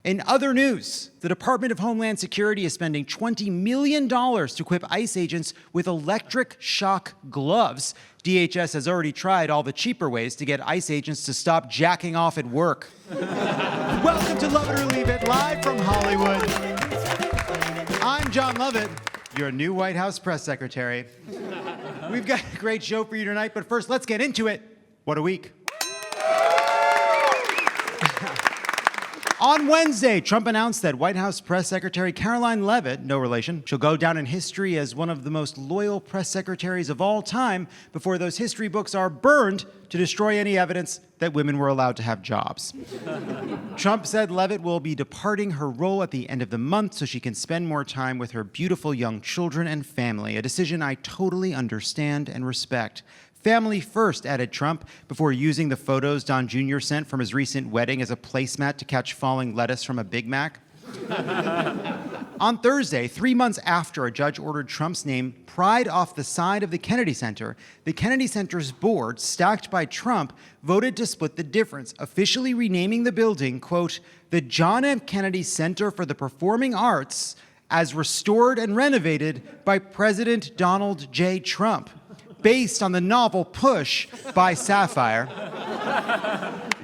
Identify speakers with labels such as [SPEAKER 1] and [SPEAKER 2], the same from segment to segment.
[SPEAKER 1] In other news, the Department of Homeland Security is spending $20 million to equip ICE agents with electric shock gloves. DHS has already tried all the cheaper ways to get ICE agents to stop jacking off at work. Welcome to Lovett or Leave It, live from Hollywood. I'm Jon Lovett, your new White House press secretary. We've got a great show for you tonight, but first, let's get into it. What a week. On Wednesday, Trump announced that White House Press Secretary Karoline Leavitt, no relation, she'll go down in history as one of the most loyal press secretaries of all time before those history books are burned to destroy any evidence that women were allowed to have jobs. Trump said Leavitt will be departing her role at the end of the month so she can spend more time with her beautiful young children and family, a decision I totally understand and respect. Family first, added Trump, before using the photos Don Jr. sent from his recent wedding as a placemat to catch falling lettuce from a Big Mac. On Thursday, 3 months after a judge ordered Trump's name pried off the side of the Kennedy Center, the Kennedy Center's board, stacked by Trump, voted to split the difference, officially renaming the building, quote, the John F. Kennedy Center for the Performing Arts, as restored and renovated by President Donald J. Trump, based on the novel Push by Sapphire.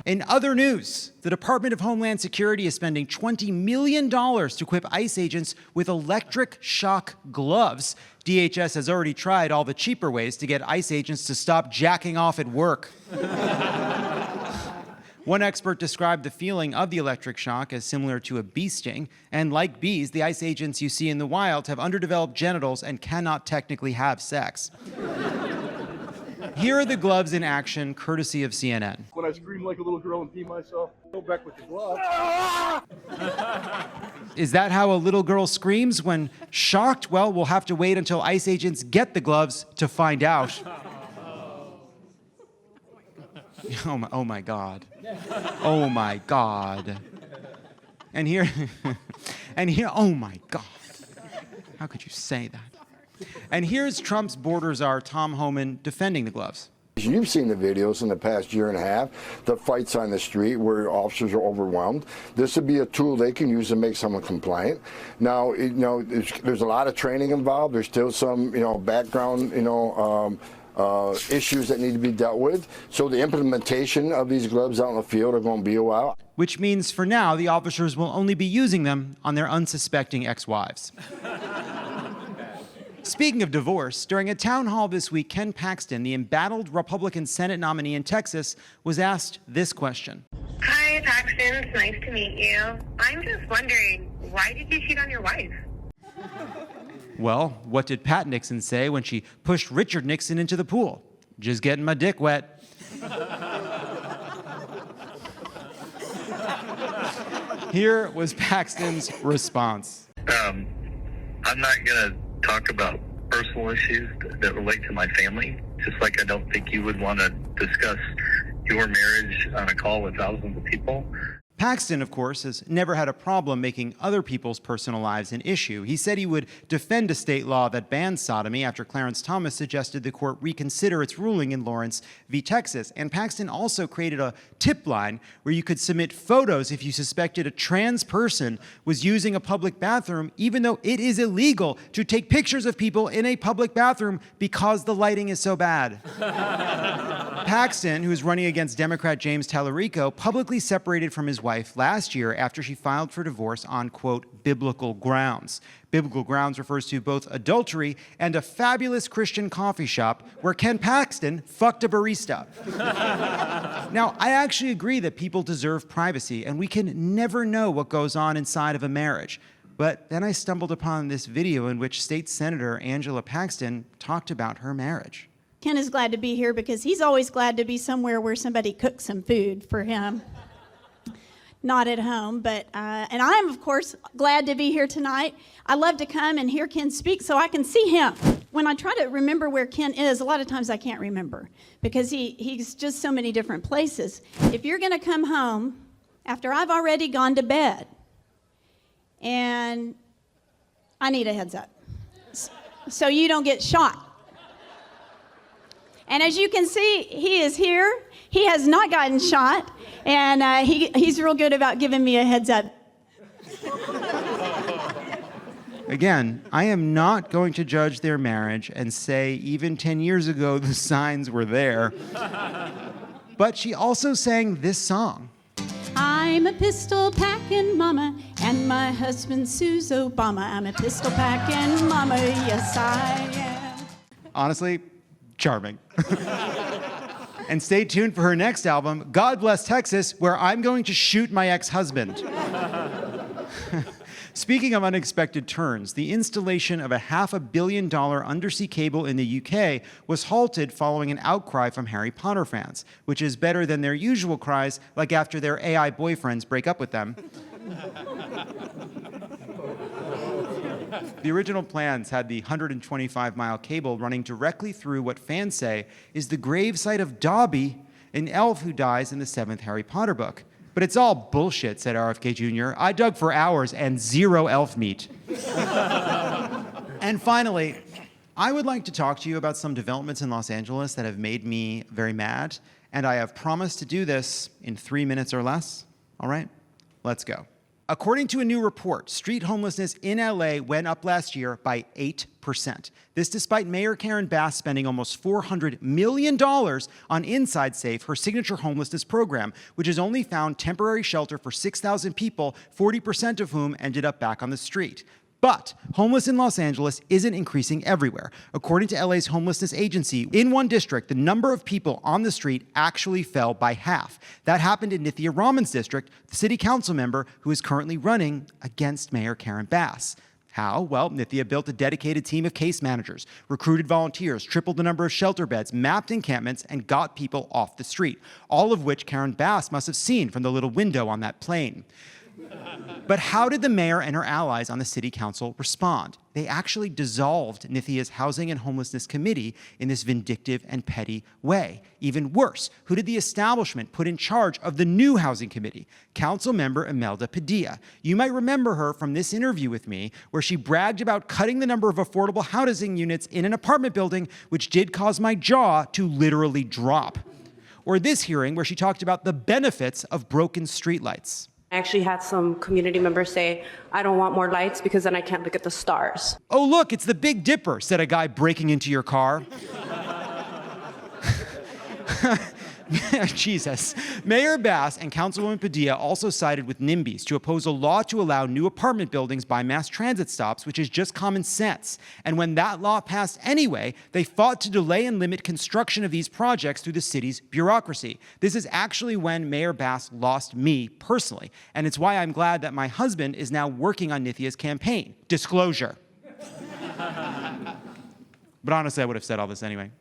[SPEAKER 1] In other news, the Department of Homeland Security is spending $20 million to equip ICE agents with electric shock gloves. DHS has already tried all the cheaper ways to get ICE agents to stop jacking off at work. One expert described the feeling of the electric shock as similar to a bee sting, and like bees, the ICE agents you see in the wild have underdeveloped genitals and cannot technically have sex. Here are the gloves in action, courtesy of CNN.
[SPEAKER 2] When I scream like a little girl and pee myself, go back with the gloves.
[SPEAKER 1] Is that how a little girl screams when shocked? Well, we'll have to wait until ICE agents get the gloves to find out. Oh my God. Oh my God. And here, oh my God. How could you say that? And here's Trump's border czar, Tom Homan, defending the gloves.
[SPEAKER 3] You've seen the videos in the past year and a half, the fights on the street where officers are overwhelmed. This would be a tool they can use to make someone compliant. Now, there's a lot of training involved. There's still some, background, issues that need to be dealt with. So the implementation of these gloves out in the field are going to be a while.
[SPEAKER 1] Which means for now, the officers will only be using them on their unsuspecting ex-wives. Speaking of divorce, during a town hall this week, Ken Paxton, the embattled Republican Senate nominee in Texas, was asked this question.
[SPEAKER 4] Hi, Paxton. It's nice to meet you. I'm just wondering, why did you cheat on your wife?
[SPEAKER 1] Well, what did Pat Nixon say when she pushed Richard Nixon into the pool? Just getting my dick wet. Here was Paxton's response.
[SPEAKER 5] I'm not going to talk about personal issues that relate to my family, just like I don't think you would want to discuss your marriage on a call with thousands of people.
[SPEAKER 1] Paxton, of course, has never had a problem making other people's personal lives an issue. He said he would defend a state law that bans sodomy after Clarence Thomas suggested the court reconsider its ruling in Lawrence v. Texas. And Paxton also created a tip line where you could submit photos if you suspected a trans person was using a public bathroom, even though it is illegal to take pictures of people in a public bathroom because the lighting is so bad. Paxton, who is running against Democrat James Tallarico, publicly separated from his wife last year after she filed for divorce on, quote, biblical grounds. Biblical grounds refers to both adultery and a fabulous Christian coffee shop where Ken Paxton fucked a barista. Now, I actually agree that people deserve privacy, and we can never know what goes on inside of a marriage. But then I stumbled upon this video in which State Senator Angela Paxton talked about her marriage.
[SPEAKER 6] Ken is glad to be here because he's always glad to be somewhere where somebody cooks some food for him. Not at home, but, and I'm, of course, glad to be here tonight. I love to come and hear Ken speak so I can see him. When I try to remember where Ken is, a lot of times I can't remember because he's just so many different places. If you're going to come home after I've already gone to bed, and I need a heads up so you don't get shot. And as you can see, he is here. He has not gotten shot, and he's real good about giving me a heads up.
[SPEAKER 1] Again, I am not going to judge their marriage and say even 10 years ago the signs were there. But she also sang this song.
[SPEAKER 6] I'm a pistol packing mama, and my husband sues Obama. I'm a pistol packing mama, yes I am.
[SPEAKER 1] Honestly, charming. And stay tuned for her next album, God Bless Texas, where I'm going to shoot my ex-husband. Speaking of unexpected turns, the installation of a $500 million undersea cable in the UK was halted following an outcry from Harry Potter fans, which is better than their usual cries, like after their AI boyfriends break up with them. The original plans had the 125-mile cable running directly through what fans say is the gravesite of Dobby, an elf who dies in the 7th Harry Potter book. But it's all bullshit, said RFK Jr. I dug for hours and zero elf meat. And finally, I would like to talk to you about some developments in Los Angeles that have made me very mad, and I have promised to do this in 3 minutes or less. All right, let's go. According to a new report, street homelessness in LA went up last year by 8%. This despite Mayor Karen Bass spending almost $400 million on Inside Safe, her signature homelessness program, which has only found temporary shelter for 6,000 people, 40% of whom ended up back on the street. But homeless in Los Angeles isn't increasing everywhere. According to LA's homelessness agency, in one district, the number of people on the street actually fell by half. That happened in Nithya Raman's district, the city council member who is currently running against Mayor Karen Bass. How? Well, Nithya built a dedicated team of case managers, recruited volunteers, tripled the number of shelter beds, mapped encampments, and got people off the street, all of which Karen Bass must have seen from the little window on that plane. But how did the mayor and her allies on the city council respond? They actually dissolved Nithya's Housing and Homelessness Committee in this vindictive and petty way. Even worse, who did the establishment put in charge of the new housing committee? Council member Imelda Padilla. You might remember her from this interview with me, where she bragged about cutting the number of affordable housing units in an apartment building, which did cause my jaw to literally drop. Or this hearing where she talked about the benefits of broken streetlights.
[SPEAKER 7] I actually had some community members say, I don't want more lights because then I can't look at the stars.
[SPEAKER 1] Oh, look, it's the Big Dipper, said a guy breaking into your car. Jesus. Mayor Bass and Councilwoman Padilla also sided with NIMBYs to oppose a law to allow new apartment buildings by mass transit stops, which is just common sense. And when that law passed anyway, they fought to delay and limit construction of these projects through the city's bureaucracy. This is actually when Mayor Bass lost me personally, and it's why I'm glad that my husband is now working on Nithya's campaign. Disclosure. But honestly, I would have said all this anyway.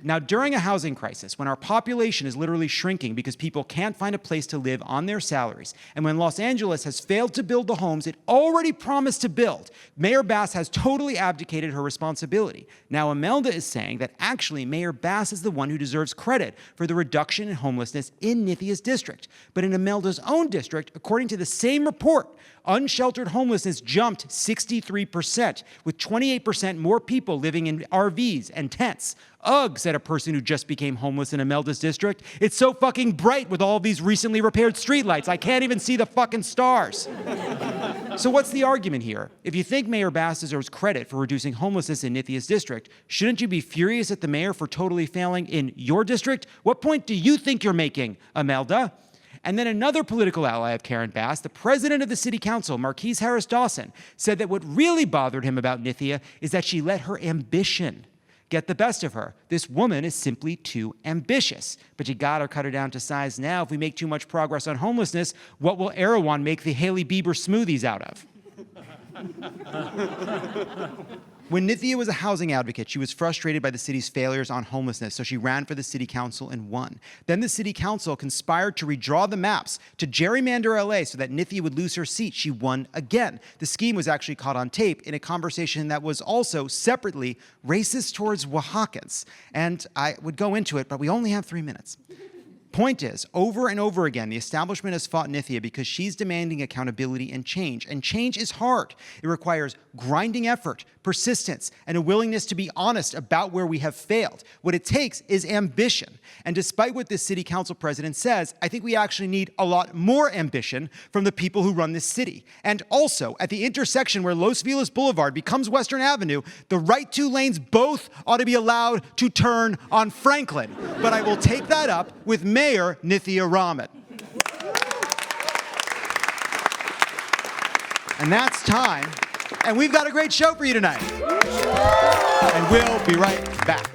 [SPEAKER 1] Now, during a housing crisis, when our population is literally shrinking because people can't find a place to live on their salaries, and when Los Angeles has failed to build the homes it already promised to build, Mayor Bass has totally abdicated her responsibility. Now, Imelda is saying that actually Mayor Bass is the one who deserves credit for the reduction in homelessness in Nithya's district. But in Imelda's own district, according to the same report, unsheltered homelessness jumped 63%, with 28% more people living in RVs and tents. Ugh, said a person who just became homeless in Imelda's district. It's so fucking bright with all these recently repaired streetlights. I can't even see the fucking stars. So what's the argument here? If you think Mayor Bass deserves credit for reducing homelessness in Nithya's district, shouldn't you be furious at the mayor for totally failing in your district? What point do you think you're making, Imelda? And then another political ally of Karen Bass, the president of the city council, Marquise Harris Dawson, said that what really bothered him about Nithya is that she let her ambition get the best of her. This woman is simply too ambitious. But you gotta cut her down to size now. If we make too much progress on homelessness, what will Erewhon make the Hailey Bieber smoothies out of? When Nithya was a housing advocate, she was frustrated by the city's failures on homelessness, so she ran for the city council and won. Then the city council conspired to redraw the maps to gerrymander LA so that Nithya would lose her seat. She won again. The scheme was actually caught on tape in a conversation that was also, separately, racist towards Oaxacans. And I would go into it, but we only have 3 minutes. Point is, over and over again, the establishment has fought Nithya because she's demanding accountability and change is hard. It requires grinding effort, persistence, and a willingness to be honest about where we have failed. What it takes is ambition. And despite what this city council president says, I think we actually need a lot more ambition from the people who run this city. And also, at the intersection where Los Feliz Boulevard becomes Western Avenue, the right two lanes both ought to be allowed to turn on Franklin. But I will take that up with Mayor Nithya Raman. And that's time. And we've got a great show for you tonight. And we'll be right back.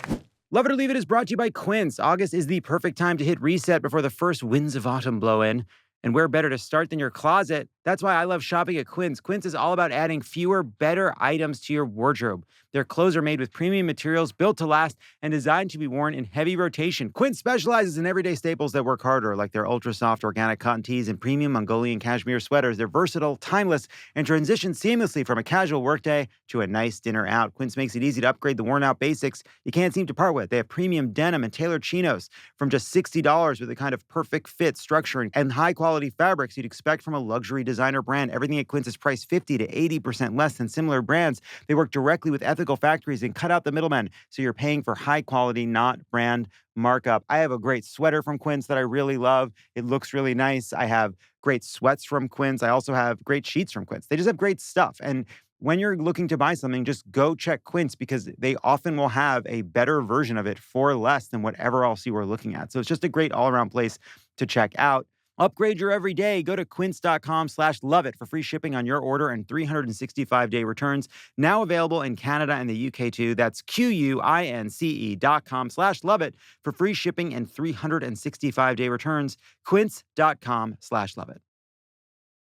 [SPEAKER 1] Love It or Leave It is brought to you by Quince. August is the perfect time to hit reset before the first winds of autumn blow in. And where better to start than your closet? That's why I love shopping at Quince. Quince is all about adding fewer, better items to your wardrobe. Their clothes are made with premium materials, built to last, and designed to be worn in heavy rotation. Quince specializes in everyday staples that work harder, like their ultra-soft organic cotton tees and premium Mongolian cashmere sweaters. They're versatile, timeless, and transition seamlessly from a casual workday to a nice dinner out. Quince makes it easy to upgrade the worn-out basics you can't seem to part with. They have premium denim and tailored chinos from just $60 with the kind of perfect fit, structure, and high-quality fabrics you'd expect from a luxury designer brand. Everything at Quince is priced 50 to 80% less than similar brands. They work directly with ethical factories and cut out the middlemen, so you're paying for high quality, not brand markup. I have a great sweater from Quince that I really love. It looks really nice. I have great sweats from Quince. I also have great sheets from Quince. They just have great stuff. And when you're looking to buy something, just go check Quince because they often will have a better version of it for less than whatever else you were looking at. So it's just a great all-around place to check out. Upgrade your everyday. Go to quince.com/loveit for free shipping on your order and 365-day returns. Now available in Canada and the UK too. That's QUINCE.com/loveit for free shipping and 365-day returns. Quince.com/loveit.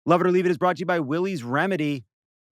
[SPEAKER 1] Love It or Leave It is brought to you by Willie's Remedy.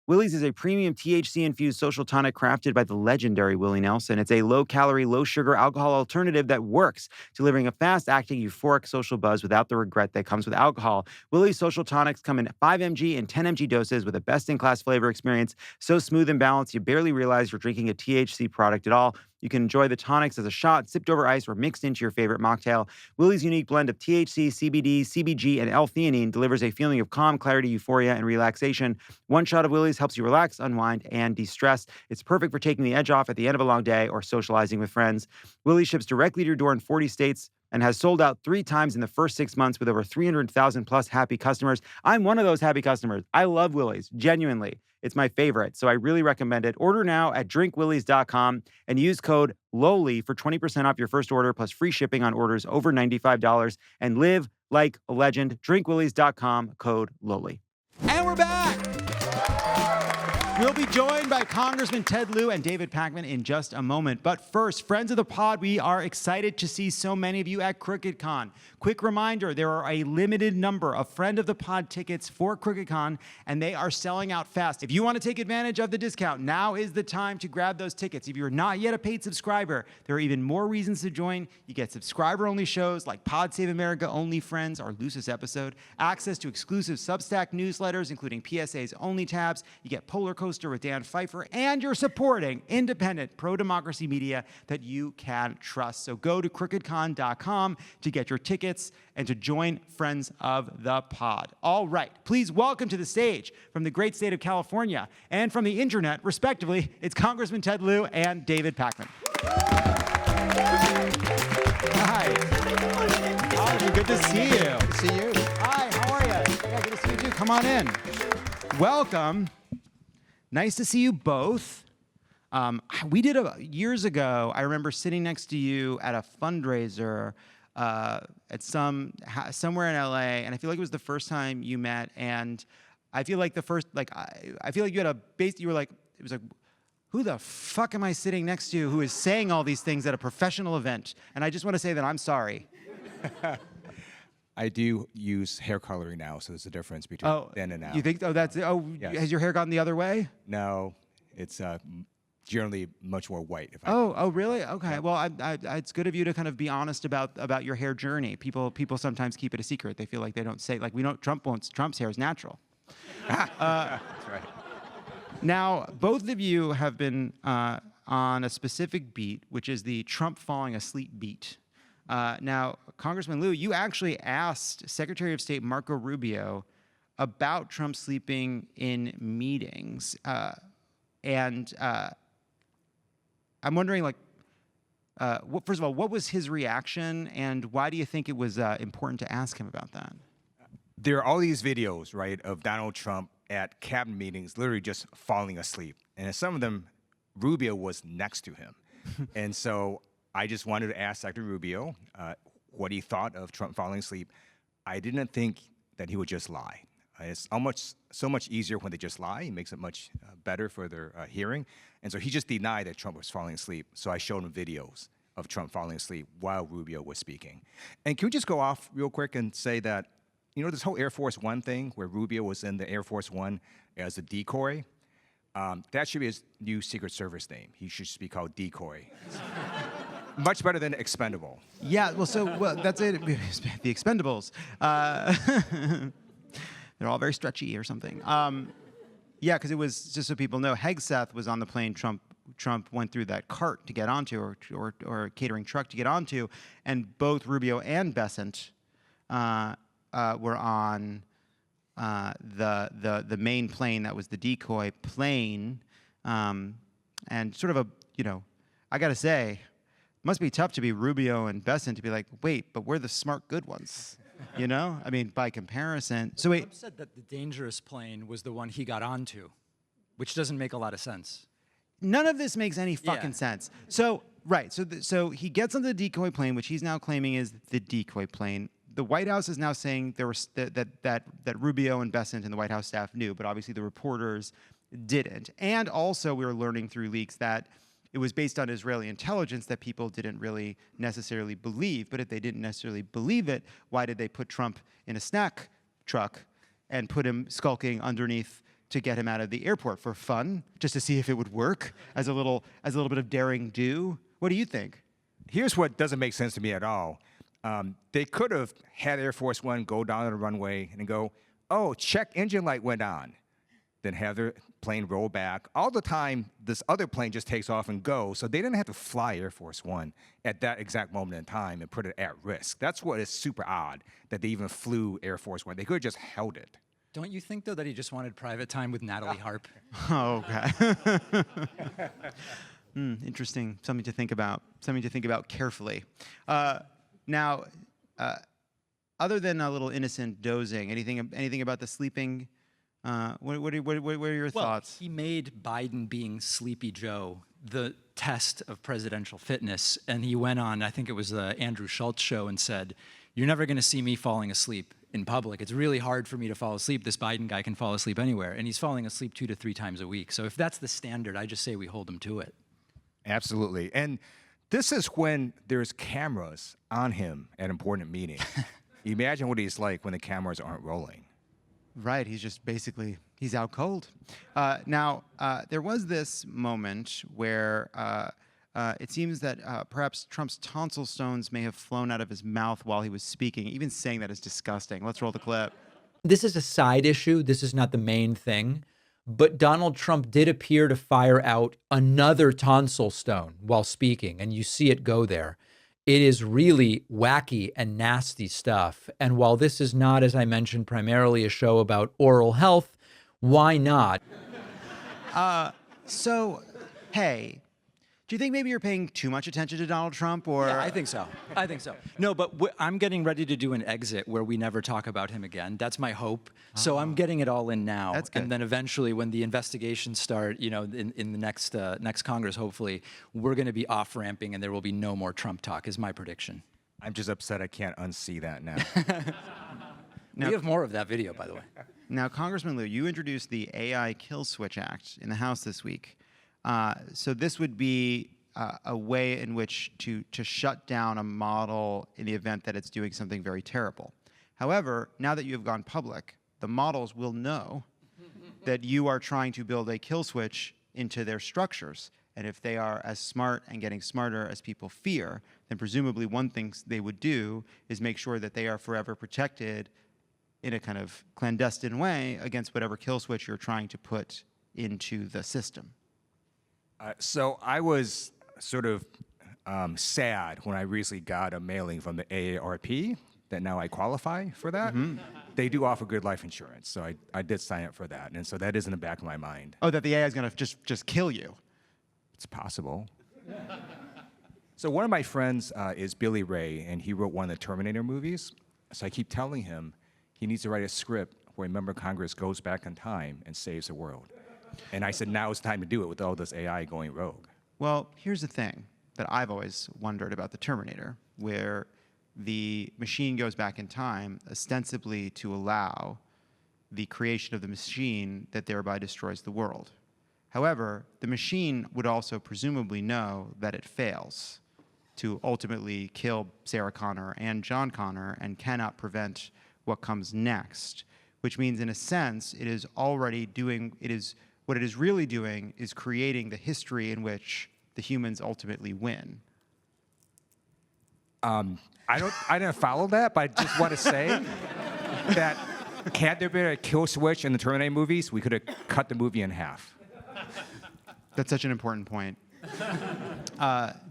[SPEAKER 1] Willie's is a premium THC-infused social tonic crafted by the legendary Willie Nelson. It's a low-calorie, low-sugar alcohol alternative that works, delivering a fast-acting, euphoric social buzz without the regret that comes with alcohol. Willie's social tonics come in 5 mg and 10 mg doses with a best-in-class flavor experience, so smooth and balanced you barely realize you're drinking a THC product at all. You can enjoy the tonics as a shot, sipped over ice, or mixed into your favorite mocktail. Willie's unique blend of THC, CBD, CBG, and L-theanine delivers a feeling of calm, clarity, euphoria, and relaxation. One shot of Willie's helps you relax, unwind, and de-stress. It's perfect for taking the edge off at the end of a long day or socializing with friends. Willie's ships directly to your door in 40 states and has sold out 3 times in the first 6 months with over 300,000 plus happy customers. I'm one of those happy customers. I love Willie's, genuinely. It's my favorite, so I really recommend it. Order now at drinkwillies.com and use code LOWLY for 20% off your first order plus free shipping on orders over $95 and live like a legend. Drinkwillies.com, code LOWLY. And we're back! We'll be joined by Congressman Ted Lieu and David Pakman in just a moment. But first, friends of the pod, we are excited to see so many of you at CrookedCon. Quick reminder, there are a limited number of Friend of the Pod tickets for CrookedCon, and they are selling out fast. If you want to take advantage of the discount, now is the time to grab those tickets. If you're not yet a paid subscriber, there are even more reasons to join. You get subscriber-only shows like Pod Save America Only Friends, our loosest episode, access to exclusive Substack newsletters, including PSA's Only tabs. You get Polar Coaster with Dan Pfeiffer, and you're supporting independent pro-democracy media that you can trust. So go to crookedcon.com to get your tickets and to join Friends of the Pod. All right, please welcome to the stage from the great state of California and from the internet, respectively, it's Congressman Ted Lieu and David Pakman. Hi. Oh, good to see you. Good to see you. Hi, how are you? Yeah, good to see you too. Come on in. Welcome. Nice to see you both. We did years ago, I remember sitting next to you at a fundraiser at somewhere in LA, and I feel like it was the first time you met, and I feel like I feel like you had you were like, it was like, who the fuck am I sitting next to who is saying all these things at a professional event? And I just want to say that I'm sorry.
[SPEAKER 8] I do use hair coloring now, so there's a difference between then and now.
[SPEAKER 1] You think, yes. Has your hair gotten the other way?
[SPEAKER 8] No, it's generally much more white.
[SPEAKER 1] Really? Okay. Yeah. Well, it's good of you to kind of be honest about your hair journey. People sometimes keep it a secret. They feel like they don't say, like, Trump's hair is natural.
[SPEAKER 8] That's right.
[SPEAKER 1] Now, both of you have been on a specific beat, which is the Trump falling asleep beat. Now, Congressman Lieu, you actually asked Secretary of State Marco Rubio about Trump sleeping in meetings. And I'm wondering, like, first of all, what was his reaction, and why do you think it was important to ask him about that?
[SPEAKER 8] There are all these videos, right, of Donald Trump at cabinet meetings literally just falling asleep. And in some of them, Rubio was next to him. And so I just wanted to ask Secretary Rubio what he thought of Trump falling asleep. I didn't think that he would just lie. It's so much easier when they just lie. It makes it much better for their hearing. And so he just denied that Trump was falling asleep. So I showed him videos of Trump falling asleep while Rubio was speaking. And can we just go off real quick and say that, you know, this whole Air Force One thing where Rubio was in the Air Force One as a decoy, that should be his new Secret Service name. He should just be called Decoy. Much better than Expendable.
[SPEAKER 1] Yeah, well, that's it. The Expendables. They're all very stretchy or something. Yeah, because it was, just so people know, Hegseth was on the plane Trump went through that cart to get onto, or catering truck to get onto, and both Rubio and Bessent were on the main plane that was the decoy plane, and sort of a, you know, I gotta say, must be tough to be Rubio and Bessent to be like, wait, but we're the smart good ones. You know, I mean, by comparison. So wait.
[SPEAKER 9] Trump said that the dangerous plane was the one he got onto, which doesn't make a lot of sense.
[SPEAKER 1] None of this makes any fucking sense. So right, so he gets on the decoy plane, which he's now claiming is the decoy plane. The White House is now saying there was that Rubio and Bessent and the White House staff knew, but obviously the reporters didn't. And also, we were learning through leaks that it was based on Israeli intelligence that people didn't really necessarily believe. But if they didn't necessarily believe it, why did they put Trump in a snack truck and put him skulking underneath to get him out of the airport? For fun, just to see if it would work as a little bit of daring do? What do you think?
[SPEAKER 8] Here's what doesn't make sense to me at all. They could have had Air Force One go down the runway and go, oh, check engine light went on. Then have their plane roll back. All the time, this other plane just takes off and goes. So they didn't have to fly Air Force One at that exact moment in time and put it at risk. That's what is super odd, that they even flew Air Force One. They could have just held it.
[SPEAKER 9] Don't you think, though, that he just wanted private time with Natalie Harp?
[SPEAKER 1] Oh, okay. Interesting. Something to think about. Something to think about carefully. Now, other than a little innocent dozing, anything about the sleeping? What are your thoughts?
[SPEAKER 9] He made Biden being Sleepy Joe the test of presidential fitness, and he went on, I think it was the Andrew Schultz show, and said, "You're never going to see me falling asleep in public. It's really hard for me to fall asleep. This Biden guy can fall asleep anywhere," and he's falling asleep 2 to 3 times a week. So if that's the standard, I just say we hold him to it.
[SPEAKER 8] Absolutely. And this is when there's cameras on him at important meetings. Imagine what he's like when the cameras aren't rolling.
[SPEAKER 1] Right, he's just basically, he's out cold. Now, there was this moment where it seems that perhaps Trump's tonsil stones may have flown out of his mouth while he was speaking. Even saying that is disgusting. Let's roll the clip.
[SPEAKER 10] This is a side issue. This is not the main thing. But Donald Trump did appear to fire out another tonsil stone while speaking, and you see it go there. It is really wacky and nasty stuff. And while this is not, as I mentioned, primarily a show about oral health, why not?
[SPEAKER 1] So, hey, do you think maybe you're paying too much attention to Donald Trump, or?
[SPEAKER 9] Yeah, I think so. I think so. No, but I'm getting ready to do an exit where we never talk about him again. That's my hope. So I'm getting it all in now.
[SPEAKER 1] That's good.
[SPEAKER 9] And then eventually, when the investigations start, you know, in the next Congress, hopefully, we're going to be off-ramping and there will be no more Trump talk, is my prediction.
[SPEAKER 8] I'm just upset I can't unsee that now.
[SPEAKER 1] Now,
[SPEAKER 9] we have more of that video, by the way.
[SPEAKER 1] Now, Congressman Lieu, you introduced the AI Kill Switch Act in the House this week. So this would be a way in which to shut down a model in the event that it's doing something very terrible. However, now that you have gone public, the models will know that you are trying to build a kill switch into their structures. And if they are as smart and getting smarter as people fear, then presumably one thing they would do is make sure that they are forever protected in a kind of clandestine way against whatever kill switch you're trying to put into the system.
[SPEAKER 8] So I was sort of sad when I recently got a mailing from the AARP that now I qualify for that. They do offer good life insurance, so I did sign up for that, and so that is in the back of my mind.
[SPEAKER 1] Oh, that the AI is going to just kill you.
[SPEAKER 8] It's possible. So one of my friends is Billy Ray, and he wrote one of the Terminator movies. So I keep telling him he needs to write a script where a member of Congress goes back in time and saves the world. And I said, now is the time to do it with all this AI going rogue.
[SPEAKER 1] Well, here's the thing that I've always wondered about the Terminator, where the machine goes back in time ostensibly to allow the creation of the machine that thereby destroys the world. However, the machine would also presumably know that it fails to ultimately kill Sarah Connor and John Connor and cannot prevent what comes next, which means in a sense it is already doing, what it is really doing is creating the history in which the humans ultimately win.
[SPEAKER 8] I didn't follow that, but I just want to say that had there been a kill switch in the Terminator movies, we could have cut the movie in half.
[SPEAKER 1] That's such an important point.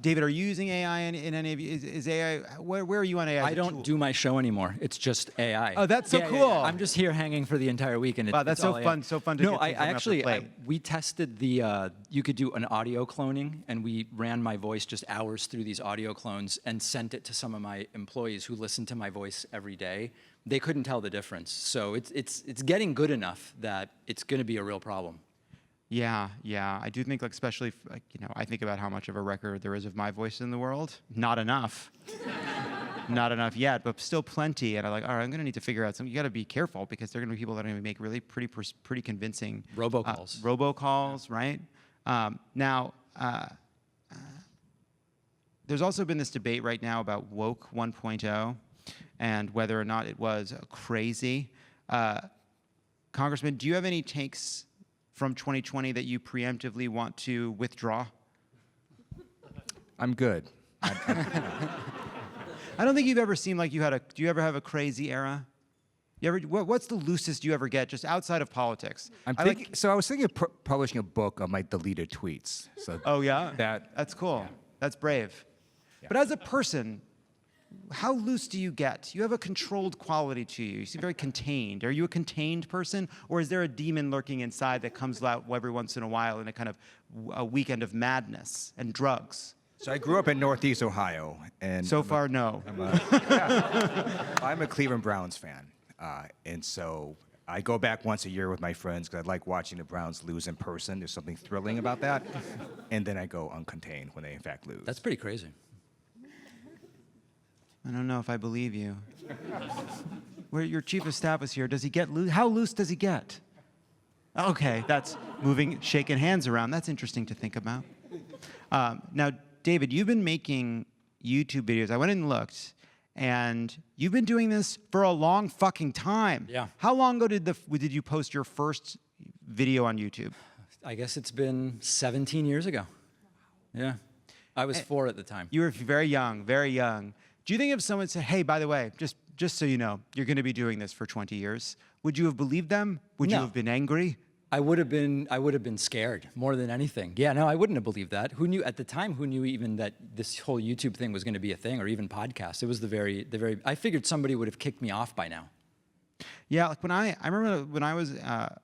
[SPEAKER 1] David, are you using AI in any of you? Is AI, where are you on AI?
[SPEAKER 9] I don't do my show anymore. It's just AI.
[SPEAKER 1] Oh, that's so cool.
[SPEAKER 9] I'm just here hanging for the entire week, and
[SPEAKER 1] Wow, that's
[SPEAKER 9] it's
[SPEAKER 1] so
[SPEAKER 9] all
[SPEAKER 1] fun.
[SPEAKER 9] AI.
[SPEAKER 1] So fun to
[SPEAKER 9] No,
[SPEAKER 1] get
[SPEAKER 9] I
[SPEAKER 1] things off the
[SPEAKER 9] actually,
[SPEAKER 1] plate.
[SPEAKER 9] we tested the, you could do an audio cloning, and we ran my voice just hours through these audio clones and sent it to some of my employees who listen to my voice every day. They couldn't tell the difference. So it's getting good enough that it's going to be a real problem.
[SPEAKER 1] Yeah, I do think, like, especially, I think about how much of a record there is of my voice in the world. Not enough. Not enough yet, but still plenty. And I'm like, all right, I'm going to need to figure out something. You got to be careful because there are going to be people that are going to make really pretty convincing
[SPEAKER 9] robocalls.
[SPEAKER 1] Robocalls, right? Now, there's also been this debate right now about woke 1.0 and whether or not it was crazy. Congressman, do you have any takes from 2020 that you preemptively want to withdraw?
[SPEAKER 8] I'm good.
[SPEAKER 1] I don't think you've ever seemed like you had do you ever have a crazy era? What's the loosest you ever get, just outside of politics?
[SPEAKER 8] So I was thinking of publishing a book of my deleted tweets. So
[SPEAKER 1] oh yeah?
[SPEAKER 8] That's
[SPEAKER 1] cool.
[SPEAKER 8] Yeah.
[SPEAKER 1] That's brave.
[SPEAKER 8] Yeah.
[SPEAKER 1] But as a person, how loose do you get? You have a controlled quality to you. You seem very contained. Are you a contained person, or is there a demon lurking inside that comes out every once in a while in a kind of a weekend of madness and drugs?
[SPEAKER 8] So I grew up in Northeast Ohio, and
[SPEAKER 1] so far, no.
[SPEAKER 8] I'm a Cleveland Browns fan, and so I go back once a year with my friends because I like watching the Browns lose in person. There's something thrilling about that, and then I go uncontained when they in fact lose.
[SPEAKER 9] That's pretty crazy.
[SPEAKER 1] I don't know if I believe you. Where your chief of staff was here, does he get loose? How loose does he get? Okay, that's moving, shaking hands around. That's interesting to think about. Now, David, you've been making YouTube videos. I went and looked, and you've been doing this for a long fucking time.
[SPEAKER 9] Yeah.
[SPEAKER 1] How long ago did you post your first video on YouTube?
[SPEAKER 9] I guess it's been 17 years ago. Yeah. I was 4 at the time.
[SPEAKER 1] You were very young, very young. Do you think if someone said, hey, by the way, just so you know, you're going to be doing this for 20 years, would you have believed them? Would you have been angry?
[SPEAKER 9] I would have been scared more than anything. Yeah, no, I wouldn't have believed that. Who knew at the time? Who knew even that this whole YouTube thing was going to be a thing, or even podcasts? It was the very. I figured somebody would have kicked me off by now.
[SPEAKER 1] Yeah, like I remember when I was a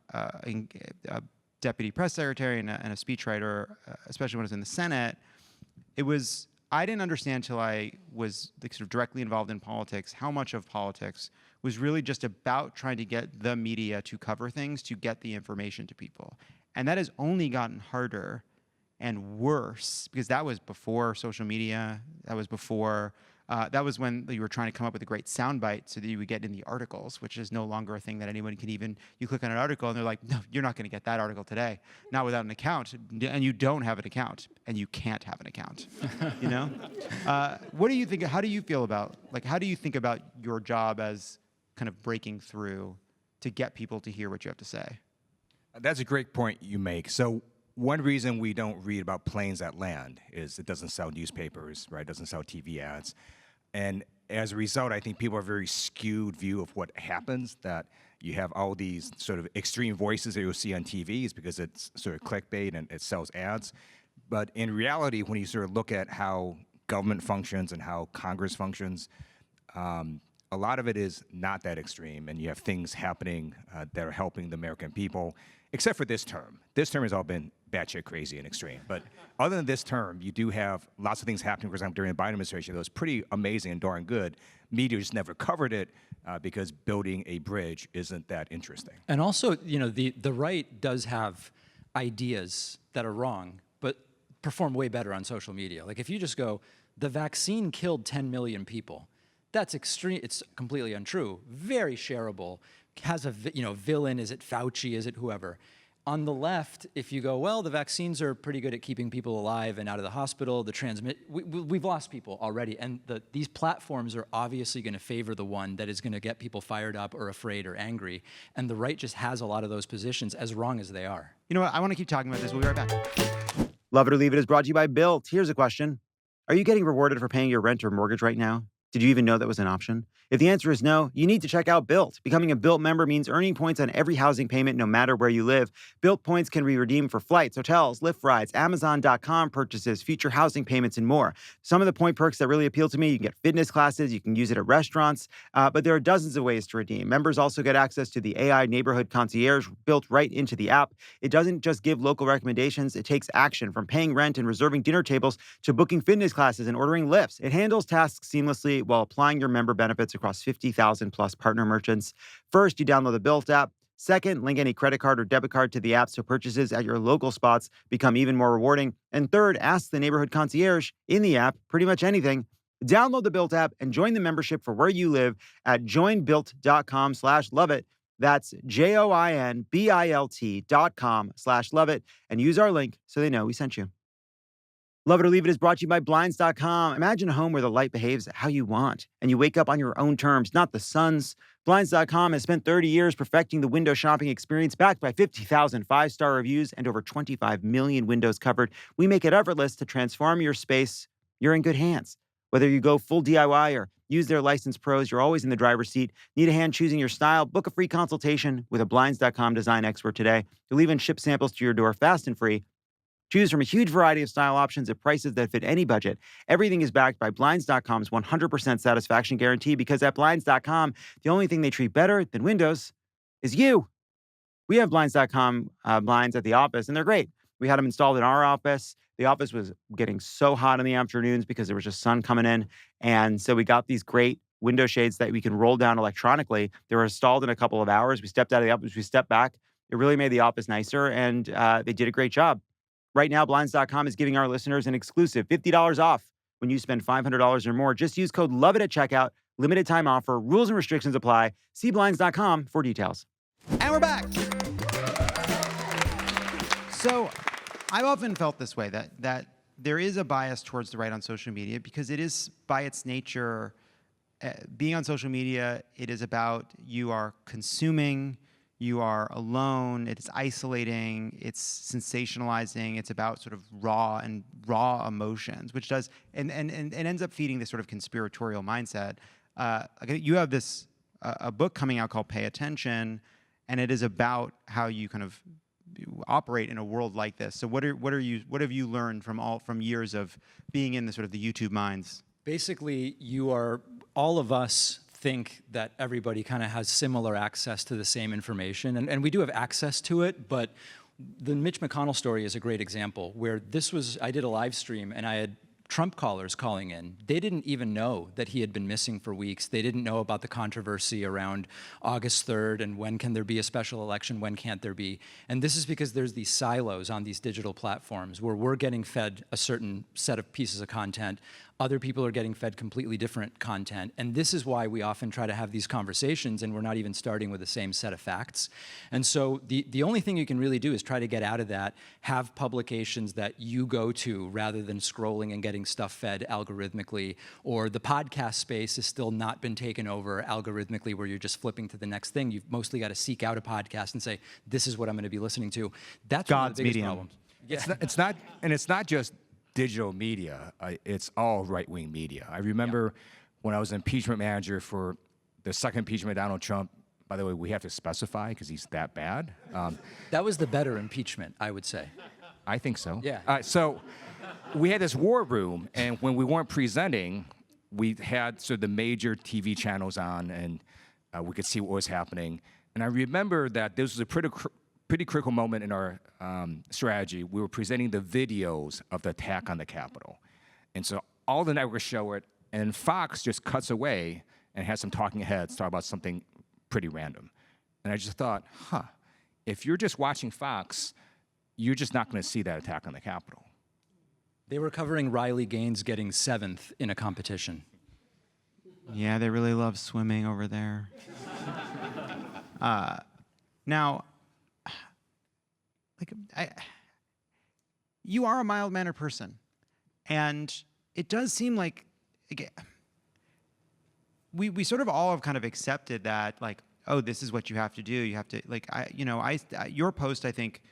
[SPEAKER 1] deputy press secretary and a speechwriter, especially when I was in the Senate, I didn't understand until I was sort of directly involved in politics how much of politics was really just about trying to get the media to cover things, to get the information to people. And that has only gotten harder and worse because that was before social media. That was when you were trying to come up with a great soundbite so that you would get in the articles, which is no longer a thing that anyone can even, you click on an article and they're like, no, you're not going to get that article today. Not without an account. And you don't have an account. And you can't have an account. You know? What do you think, how do you feel about, how do you think about your job as kind of breaking through to get people to hear what you have to say?
[SPEAKER 8] That's a great point you make. So one reason we don't read about planes that land is it doesn't sell newspapers, right? It doesn't sell TV ads. And as a result, I think people have a very skewed view of what happens, that you have all these sort of extreme voices that you'll see on TVs because it's sort of clickbait and it sells ads. But in reality, when you sort of look at how government functions and how Congress functions, a lot of it is not that extreme, and you have things happening that are helping the American people, except for this term. This term has all been batshit crazy and extreme. But other than this term, you do have lots of things happening, for example, during the Biden administration that was pretty amazing and darn good. Media just never covered it because building a bridge isn't that interesting.
[SPEAKER 9] And also, the right does have ideas that are wrong, but perform way better on social media. Like if you just go, the vaccine killed 10 million people, that's extreme. It's completely untrue. Very shareable. Has a villain. Is it Fauci? Is it whoever? On the left, if you go, well, the vaccines are pretty good at keeping people alive and out of the hospital. We've lost people already, and these platforms are obviously going to favor the one that is going to get people fired up or afraid or angry. And the right just has a lot of those positions, as wrong as they are.
[SPEAKER 1] You know what? I want to keep talking about this. We'll be right back. Love It or Leave It is brought to you by Built. Here's a question. Are you getting rewarded for paying your rent or mortgage right now? Did you even know that was an option? If the answer is no, you need to check out Built. Becoming a Built member means earning points on every housing payment no matter where you live. Built points can be redeemed for flights, hotels, Lyft rides, Amazon.com purchases, future housing payments, and more. Some of the point perks that really appeal to me, you can get fitness classes, you can use it at restaurants, but there are dozens of ways to redeem. Members also get access to the AI neighborhood concierge built right into the app. It doesn't just give local recommendations, it takes action, from paying rent and reserving dinner tables to booking fitness classes and ordering lifts. It handles tasks seamlessly while applying your member benefits across 50,000 plus partner merchants. First, you download the Built app. Second, link any credit card or debit card to the app so purchases at your local spots become even more rewarding. And third, ask the neighborhood concierge in the app pretty much anything. Download the Built app and join the membership for where you live at joinbuilt.com/loveit. That's JOINBILT.com/loveit, and use our link so they know we sent you. Love It or Leave It is brought to you by Blinds.com. Imagine a home where the light behaves how you want, and you wake up on your own terms, not the sun's. Blinds.com has spent 30 years perfecting the window shopping experience, backed by 50,000 five-star reviews and over 25 million windows covered. We make it effortless to transform your space. You're in good hands. Whether you go full DIY or use their licensed pros, you're always in the driver's seat. Need a hand choosing your style? Book a free consultation with a Blinds.com design expert today. They'll even ship samples to your door fast and free. Choose from a huge variety of style options at prices that fit any budget. Everything is backed by Blinds.com's 100% satisfaction guarantee, because at Blinds.com, the only thing they treat better than windows is you. We have Blinds.com blinds at the office, and they're great. We had them installed in our office. The office was getting so hot in the afternoons because there was just sun coming in. And so we got these great window shades that we can roll down electronically. They were installed in a couple of hours. We stepped out of the office. We stepped back. It really made the office nicer, and they did a great job. Right now, Blinds.com is giving our listeners an exclusive $50 off when you spend $500 or more. Just use code LOVEIT at checkout. Limited time offer. Rules and restrictions apply. See Blinds.com for details. And we're back. So I've often felt this way, that there is a bias towards the right on social media, because it is, by its nature, being on social media, it is about you are consuming, you are alone, it's isolating, it's sensationalizing, it's about sort of raw emotions, which does, and ends up feeding this sort of conspiratorial mindset. You have a book coming out called Pay Attention, and it is about how you kind of operate in a world like this. So what have you learned from years of being in the sort of the YouTube minds? Basically,
[SPEAKER 9] all of us think that everybody kind of has similar access to the same information, and we do have access to it, but the Mitch McConnell story is a great example, where I did a live stream and I had Trump callers calling in. They didn't even know that he had been missing for weeks. They didn't know about the controversy around August 3rd and when can there be a special election, when can't there be. And this is because there's these silos on these digital platforms where we're getting fed a certain set of pieces of content. Other people are getting fed completely different content. And this is why we often try to have these conversations and we're not even starting with the same set of facts. And so the only thing you can really do is try to get out of that, have publications that you go to rather than scrolling and getting stuff fed algorithmically, or the podcast space has still not been taken over algorithmically where you're just flipping to the next thing. You've mostly got to seek out a podcast and say, this is what I'm going to be listening to. That's one of the biggest problems. Yeah.
[SPEAKER 8] It's not just digital media, it's all right-wing media. I remember when I was impeachment manager for the second impeachment of Donald Trump. By the way, we have to specify because he's that bad.
[SPEAKER 9] That was the better impeachment, I would say.
[SPEAKER 8] I think so.
[SPEAKER 9] Yeah.
[SPEAKER 8] So we had this war room, and when we weren't presenting, we had sort of the major TV channels on, and we could see what was happening. And I remember that this was a pretty critical moment in our strategy. We were presenting the videos of the attack on the Capitol. And so all the networks show it, and Fox just cuts away and has some talking heads talk about something pretty random. And I just thought, if you're just watching Fox, you're just not going to see that attack on the Capitol.
[SPEAKER 9] They were covering Riley Gaines getting 7th in a competition.
[SPEAKER 1] Yeah, they really love swimming over there. Now, you are a mild-mannered person, and it does seem like we sort of all have kind of accepted that, like, oh, this is what you have to do. You have to, like, your post, I think,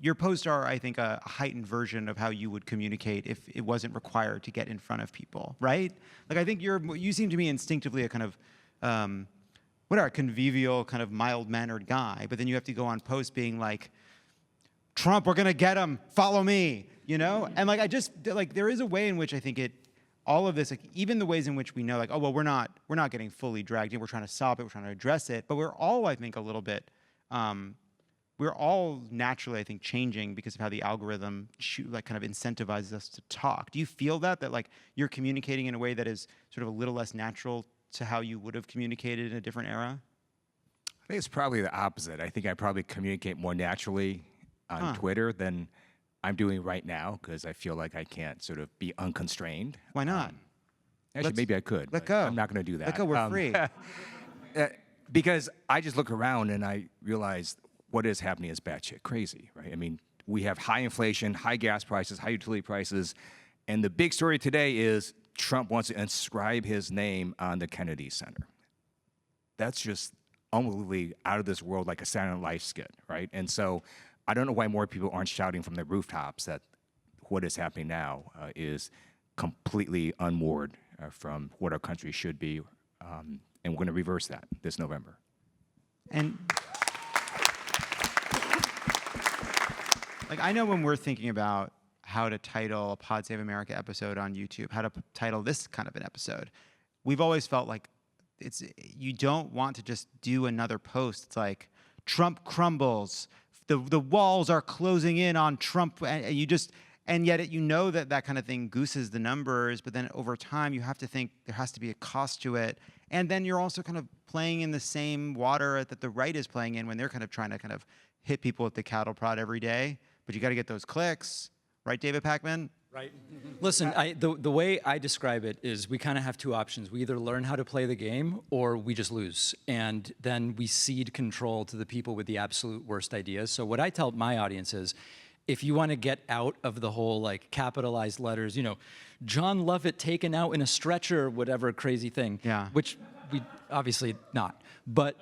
[SPEAKER 1] your posts are, I think, a heightened version of how you would communicate if it wasn't required to get in front of people, right? Like, I think you seem to me instinctively a kind of, a convivial, kind of mild-mannered guy, but then you have to go on post being like, Trump, we're gonna get him, follow me, you know? And like, there is a way in which I think all of this, like even the ways in which we know, like, oh, well, we're not getting fully dragged in, we're trying to solve it, we're trying to address it, but we're all, I think, a little bit, we're all naturally, I think, changing because of how the algorithm kind of incentivizes us to talk. Do you feel that like you're communicating in a way that is sort of a little less natural to how you would have communicated in a different era?
[SPEAKER 8] I think it's probably the opposite. I think I probably communicate more naturally on Twitter than I'm doing right now because I feel like I can't sort of be unconstrained.
[SPEAKER 1] Why not?
[SPEAKER 8] Actually, maybe I could.
[SPEAKER 1] Let go.
[SPEAKER 8] I'm not going to do that.
[SPEAKER 1] Let go. We're free.
[SPEAKER 8] Because I just look around and I realize what is happening is batshit crazy, right? I mean, we have high inflation, high gas prices, high utility prices, and the big story today is Trump wants to inscribe his name on the Kennedy Center. That's just unbelievably out of this world, like a Saturday Night Live skit, right? And so I don't know why more people aren't shouting from the rooftops that what is happening now is completely unmoored from what our country should be, and we're going to reverse that this November.
[SPEAKER 1] And like, I know when we're thinking about how to title a Pod Save America episode on YouTube, how to title this kind of an episode, we've always felt like you don't want to just do another post. It's like, Trump crumbles, the walls are closing in on Trump, and yet you know that kind of thing gooses the numbers, but then over time you have to think there has to be a cost to it. And then you're also kind of playing in the same water that the right is playing in when they're kind of trying to kind of hit people with the cattle prod every day. But you got to get those clicks, right, David Pakman?
[SPEAKER 9] Right. Listen, the way I describe it is we kind of have two options. We either learn how to play the game or we just lose. And then we cede control to the people with the absolute worst ideas. So what I tell my audience is, if you want to get out of the whole like capitalized letters, you know, Jon Lovett taken out in a stretcher, whatever crazy thing, which we obviously not, but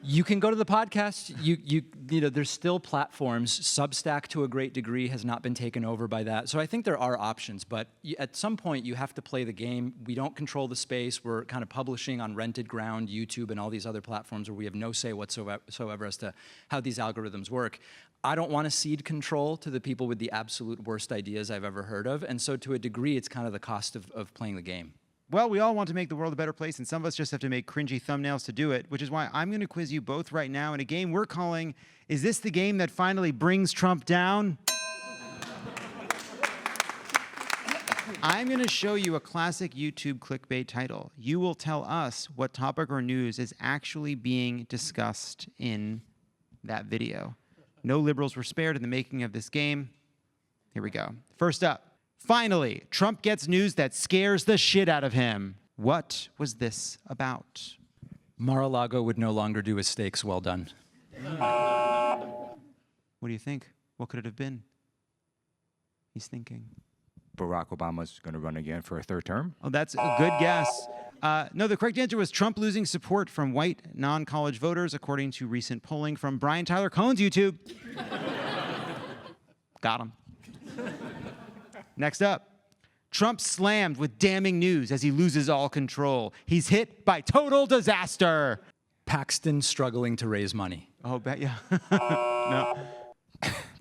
[SPEAKER 9] you can go to the podcast. You know, there's still platforms. Substack, to a great degree, has not been taken over by that. So I think there are options, but at some point you have to play the game. We don't control the space. We're kind of publishing on rented ground, YouTube and all these other platforms where we have no say whatsoever as to how these algorithms work. I don't want to cede control to the people with the absolute worst ideas I've ever heard of. And so to a degree, it's kind of the cost of playing the game.
[SPEAKER 1] Well, we all want to make the world a better place, and some of us just have to make cringy thumbnails to do it, which is why I'm going to quiz you both right now in a game we're calling, Is This the Game That Finally Brings Trump Down? I'm going to show you a classic YouTube clickbait title. You will tell us what topic or news is actually being discussed in that video. No liberals were spared in the making of this game. Here we go. First up. Finally, Trump gets news that scares the shit out of him. What was this about?
[SPEAKER 9] Mar-a-Lago would no longer do his steaks well done.
[SPEAKER 1] What do you think? What could it have been? He's thinking.
[SPEAKER 8] Barack Obama's going to run again for a third term?
[SPEAKER 1] Oh, that's a good guess. No, the correct answer was Trump losing support from white non-college voters, according to recent polling from Brian Tyler Cohen's YouTube. Got him. Next up, Trump slammed with damning news as he loses all control. He's hit by total disaster.
[SPEAKER 9] Paxton struggling to raise money.
[SPEAKER 1] Oh, yeah. No.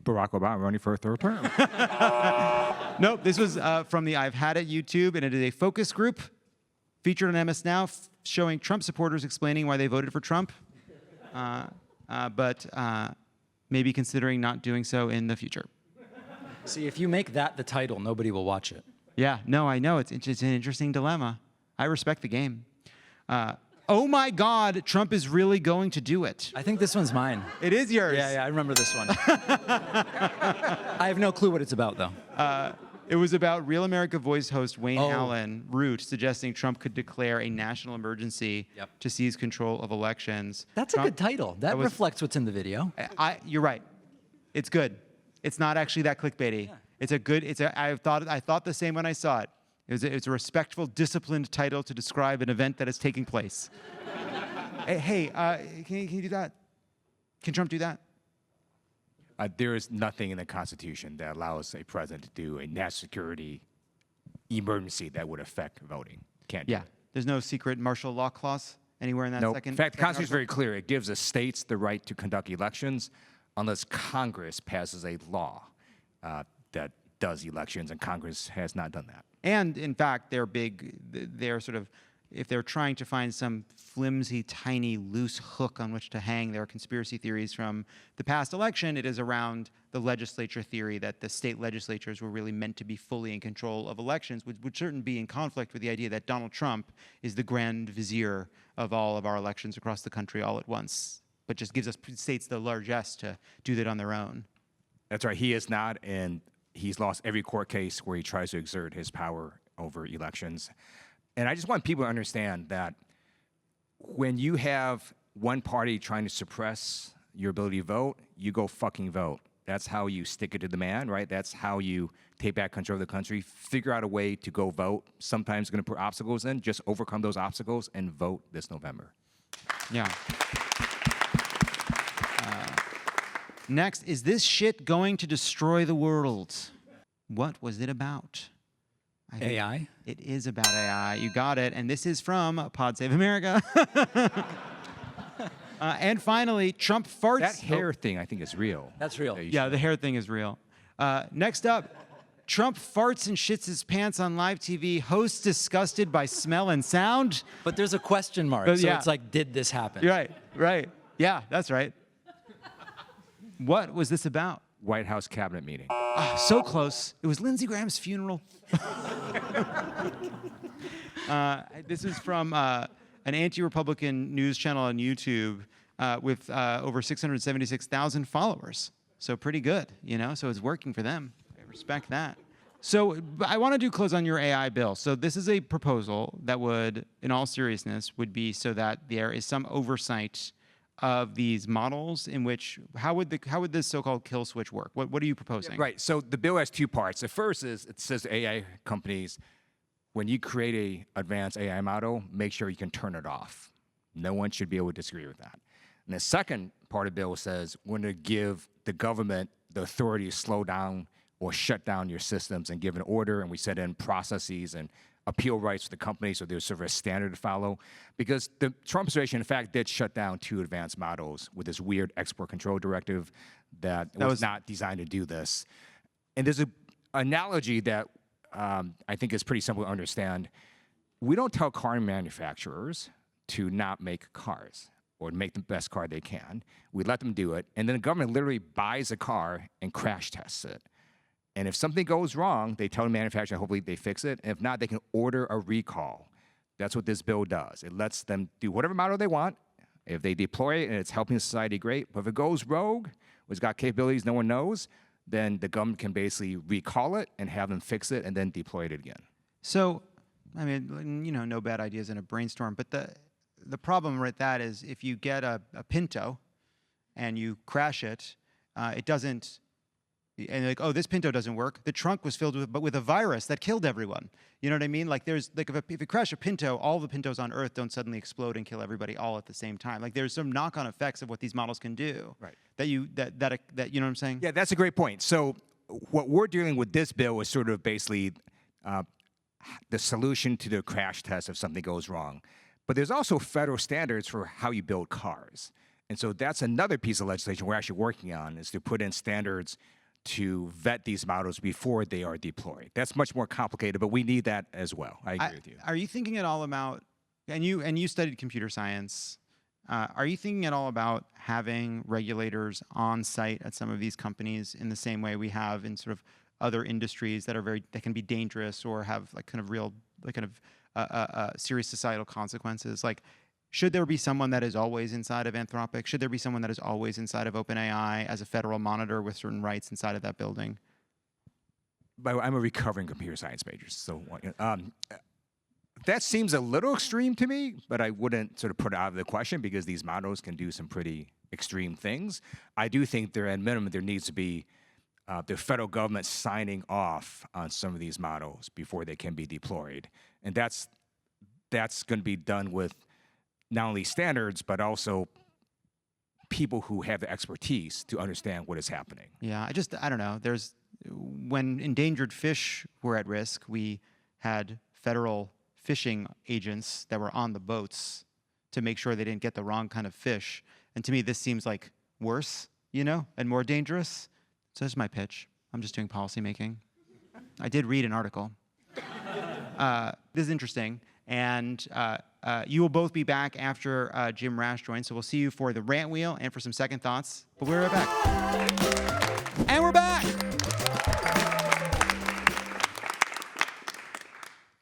[SPEAKER 8] Barack Obama running for a third term.
[SPEAKER 1] Nope, this was from the I've Had It YouTube, and it is a focus group featured on MS Now showing Trump supporters explaining why they voted for Trump, but maybe considering not doing so in the future.
[SPEAKER 9] See, if you make that the title, nobody will watch it.
[SPEAKER 1] Yeah, no, I know. It's an interesting dilemma. I respect the game. Oh my God, Trump is really going to do it.
[SPEAKER 9] I think this one's mine.
[SPEAKER 1] It is yours.
[SPEAKER 9] Yeah, I remember this one. I have no clue what it's about, though.
[SPEAKER 1] It was about Real America Voice host Wayne Allen Root suggesting Trump could declare a national emergency to seize control of elections.
[SPEAKER 9] That's a good title. That reflects what's in the video.
[SPEAKER 1] You're right. It's good. It's not actually that clickbaity. Yeah. It's a good. I thought the same when I saw it. It's a respectful, disciplined title to describe an event that is taking place. Hey, can you do that? Can Trump do that?
[SPEAKER 8] There is nothing in the Constitution that allows a president to do a national security emergency that would affect voting. Can't do it.
[SPEAKER 1] There's no secret martial law clause anywhere in that
[SPEAKER 8] No.
[SPEAKER 1] second.
[SPEAKER 8] In fact, the
[SPEAKER 1] second
[SPEAKER 8] Constitution is very
[SPEAKER 1] article?
[SPEAKER 8] clear. It gives the states the right to conduct elections unless Congress passes a law that does elections, and Congress has not done that.
[SPEAKER 1] And in fact, they're sort of, if they're trying to find some flimsy, tiny, loose hook on which to hang their conspiracy theories from the past election, it is around the legislature theory that the state legislatures were really meant to be fully in control of elections, which would certainly be in conflict with the idea that Donald Trump is the grand vizier of all of our elections across the country all at once, but just gives us states the largesse to do that on their own.
[SPEAKER 8] That's right. He is not, and he's lost every court case where he tries to exert his power over elections. And I just want people to understand that when you have one party trying to suppress your ability to vote, you go fucking vote. That's how you stick it to the man, right? That's how you take back control of the country. Figure out a way to go vote. Sometimes going to put obstacles in. Just overcome those obstacles and vote this November.
[SPEAKER 1] Yeah. Next, is this shit going to destroy the world? What was it about?
[SPEAKER 9] AI?
[SPEAKER 1] It is about AI. You got it. And this is from Pod Save America. And finally, Trump farts.
[SPEAKER 8] That hair thing, I think, is real.
[SPEAKER 9] That's real.
[SPEAKER 1] Yeah, the hair thing is real. Next up, Trump farts and shits his pants on live TV. Hosts disgusted by smell and sound.
[SPEAKER 9] But there's a question mark, so it's like, did this happen?
[SPEAKER 1] Right. Yeah, that's right. What was this about?
[SPEAKER 8] White House cabinet meeting.
[SPEAKER 1] So close. It was Lindsey Graham's funeral. This is from an anti-Republican news channel on YouTube with over 676,000 followers. So pretty good, so it's working for them. I respect that. So I want to close on your AI bill. So this is a proposal that would, in all seriousness, would be so that there is some oversight of these models in which, how would this so-called kill switch work? What are you proposing?
[SPEAKER 8] Right, so the bill has two parts. The first is, it says AI companies, when you create a advanced AI model, make sure you can turn it off. No one should be able to disagree with that. And the second part of the bill says, we're going to give the government the authority to slow down or shut down your systems and give an order, and we set in processes and appeal rights for the company, so there's sort of a standard to follow. Because the Trump administration, in fact, did shut down 2 advanced models with this weird export control directive that was not designed to do this. And there's an analogy that I think is pretty simple to understand. We don't tell car manufacturers to not make cars or make the best car they can. We let them do it, and then the government literally buys a car and crash tests it. And if something goes wrong, they tell the manufacturer, hopefully they fix it. And if not, they can order a recall. That's what this bill does. It lets them do whatever model they want. If they deploy it and it's helping society, great. But if it goes rogue, or it's got capabilities no one knows, then the government can basically recall it and have them fix it and then deploy it again.
[SPEAKER 1] So, I mean, no bad ideas in a brainstorm. But the problem with that is if you get a Pinto and you crash it, it doesn't. And like, oh, this Pinto doesn't work. The trunk was filled with a virus that killed everyone. You know what I mean? Like, there's like if you crash a Pinto, all the Pintos on Earth don't suddenly explode and kill everybody all at the same time. Like, there's some knock-on effects of what these models can do.
[SPEAKER 8] Right.
[SPEAKER 1] That you know what I'm saying?
[SPEAKER 8] Yeah, that's a great point. So what we're dealing with this bill is sort of basically the solution to the crash test if something goes wrong. But there's also federal standards for how you build cars. And so that's another piece of legislation we're actually working on, is to put in standards to vet these models before they are deployed. That's much more complicated, but we need that as well. I agree with you.
[SPEAKER 1] Are you thinking at all about, and you studied computer science, are you thinking at all about having regulators on site at some of these companies in the same way we have in sort of other industries that can be dangerous or have like kind of real, like kind of serious societal consequences? Like, should there be someone that is always inside of Anthropic? Should there be someone that is always inside of OpenAI as a federal monitor with certain rights inside of that building?
[SPEAKER 8] But I'm a recovering computer science major, so that seems a little extreme to me, but I wouldn't sort of put it out of the question because these models can do some pretty extreme things. I do think at minimum there needs to be the federal government signing off on some of these models before they can be deployed. And that's going to be done with not only standards, but also people who have the expertise to understand what is happening.
[SPEAKER 1] Yeah, I don't know. When endangered fish were at risk, we had federal fishing agents that were on the boats to make sure they didn't get the wrong kind of fish. And to me, this seems like worse, and more dangerous. So this is my pitch. I'm just doing policymaking. I did read an article. This is interesting. And you will both be back after Jim Rash joins. So we'll see you for the Rant Wheel and for some second thoughts. But we're right back. And we're back.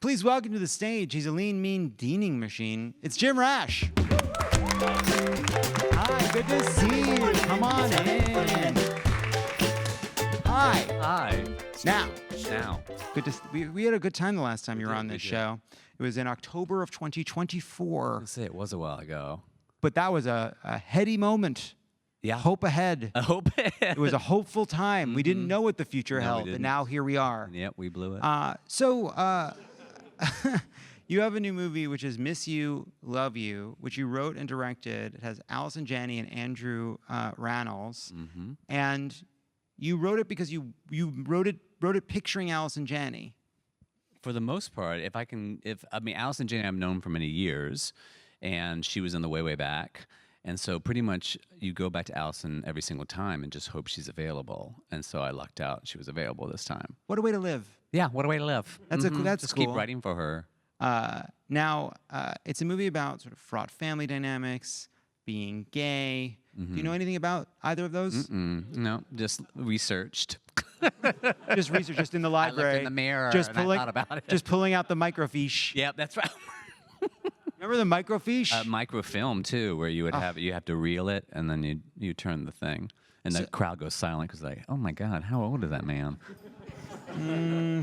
[SPEAKER 1] Please welcome to the stage. He's a lean, mean, deaning machine. It's Jim Rash. Hi, good to see you. Come on in. Hi.
[SPEAKER 11] Hi.
[SPEAKER 1] Now.
[SPEAKER 11] Good to
[SPEAKER 1] we had a good time the last time you were on this show. It was in October of 2024.
[SPEAKER 11] Say it was a while ago.
[SPEAKER 1] But that was a heady moment.
[SPEAKER 11] Yeah.
[SPEAKER 1] Hope ahead.
[SPEAKER 11] I hope
[SPEAKER 1] it was a hopeful time. We didn't know what the future held, but now here we are.
[SPEAKER 11] Yep, we blew it.
[SPEAKER 1] You have a new movie, which is Miss You, Love You, which you wrote and directed. It has Allison Janney and Andrew Rannells. And you wrote it because you wrote it picturing Allison Janney.
[SPEAKER 11] For the most part, Allison Janney I've known for many years, and she was in the way back. And so pretty much you go back to Allison every single time and just hope she's available. And so I lucked out. She was available this time.
[SPEAKER 1] What a way to live.
[SPEAKER 11] Yeah, what a way to live.
[SPEAKER 1] That's
[SPEAKER 11] just
[SPEAKER 1] cool.
[SPEAKER 11] Keep writing for her.
[SPEAKER 1] Now, it's a movie about sort of fraught family dynamics, being gay. Do you know anything about either of those?
[SPEAKER 11] No, just researched.
[SPEAKER 1] Just research, just in the library.
[SPEAKER 11] I looked in the mirror
[SPEAKER 1] just
[SPEAKER 11] and I thought about it.
[SPEAKER 1] Just pulling out the microfiche.
[SPEAKER 11] Yep, that's right.
[SPEAKER 1] Remember the microfiche?
[SPEAKER 11] Microfilm too, where you have to reel it and then you turn the thing, and the crowd goes silent because like, oh my God, how old is that man?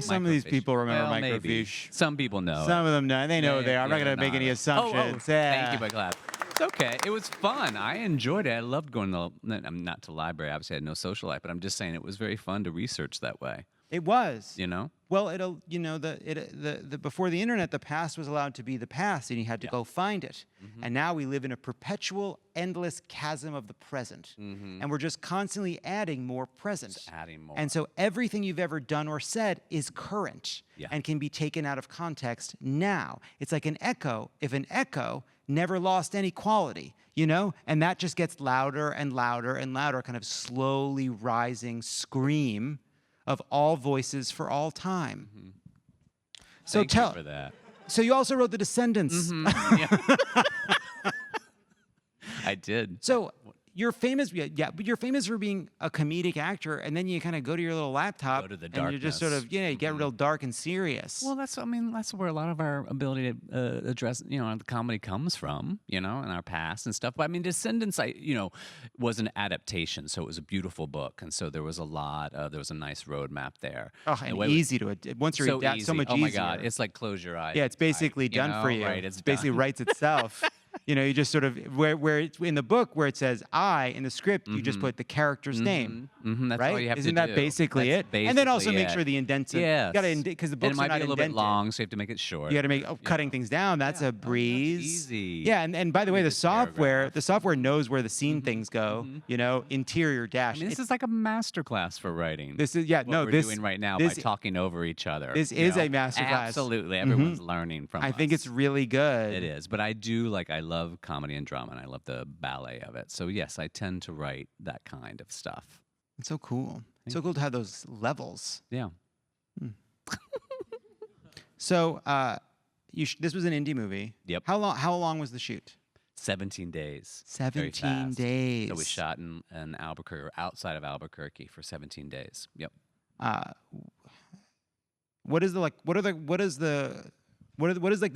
[SPEAKER 1] Some of these people remember microfiche.
[SPEAKER 11] Maybe. Some people know.
[SPEAKER 1] Some of them know. They know they are. I'm not going to make any assumptions.
[SPEAKER 11] Thank you, my clap. It's okay. It was fun. I enjoyed it. I loved going not to library. Obviously, I had no social life, but I'm just saying it was very fun to research that way.
[SPEAKER 1] It was.
[SPEAKER 11] Well,
[SPEAKER 1] before the internet, the past was allowed to be the past, and you had to go find it. And now we live in a perpetual, endless chasm of the present, and we're just constantly adding more present.
[SPEAKER 11] Just adding more.
[SPEAKER 1] And so everything you've ever done or said is current and can be taken out of context now. It's like an echo. If an echo never lost any quality, and that just gets louder and louder and louder, kind of slowly rising scream of all voices for all time. So
[SPEAKER 11] Thank you for that.
[SPEAKER 1] So you also wrote The Descendants.
[SPEAKER 11] I did.
[SPEAKER 1] So you're famous, but you're famous for being a comedic actor, and then you kind of go to your little laptop,
[SPEAKER 11] Go to the
[SPEAKER 1] and you just sort of, you get real dark and serious.
[SPEAKER 11] Well, that's where a lot of our ability to address, the comedy comes from, in our past and stuff. But Descendants, was an adaptation, so it was a beautiful book, and so there was a nice roadmap there.
[SPEAKER 1] Oh, and easy to once you're
[SPEAKER 11] so easy.
[SPEAKER 1] So much
[SPEAKER 11] easier. Oh my
[SPEAKER 1] easier.
[SPEAKER 11] God, it's like close your eyes.
[SPEAKER 1] Yeah, it's basically done for you.
[SPEAKER 11] Right,
[SPEAKER 1] it basically
[SPEAKER 11] done.
[SPEAKER 1] writes itself. You just sort of where it's in the book where it says I in the script, you just put the character's name.
[SPEAKER 11] That's
[SPEAKER 1] right?
[SPEAKER 11] all you have
[SPEAKER 1] Isn't
[SPEAKER 11] to
[SPEAKER 1] that
[SPEAKER 11] do.
[SPEAKER 1] basically
[SPEAKER 11] That's
[SPEAKER 1] it? And then also
[SPEAKER 11] basically
[SPEAKER 1] make sure the indents.
[SPEAKER 11] Yes.
[SPEAKER 1] You got to because the books
[SPEAKER 11] and it might
[SPEAKER 1] are not
[SPEAKER 11] be a little
[SPEAKER 1] indented.
[SPEAKER 11] bit long, so you have to make it short.
[SPEAKER 1] You got to make cutting things down. That's a breeze.
[SPEAKER 11] Easy.
[SPEAKER 1] Yeah, and by the way, the software knows where the scene things go. Interior dash.
[SPEAKER 11] This is like a masterclass for writing.
[SPEAKER 1] This is
[SPEAKER 11] what we're doing right now by talking over each other.
[SPEAKER 1] This is a masterclass.
[SPEAKER 11] Absolutely, everyone's learning from.
[SPEAKER 1] I think it's really good.
[SPEAKER 11] It is, but I love love comedy and drama, and I love the ballet of it. So yes, I tend to write that kind of stuff.
[SPEAKER 1] It's so cool. It's so cool to have those levels.
[SPEAKER 11] Yeah.
[SPEAKER 1] So this was an indie movie.
[SPEAKER 11] Yep.
[SPEAKER 1] How long was the shoot?
[SPEAKER 11] 17 days.
[SPEAKER 1] 17 days.
[SPEAKER 11] So we shot in Albuquerque, or outside of Albuquerque, for 17 days. Yep.
[SPEAKER 1] What is the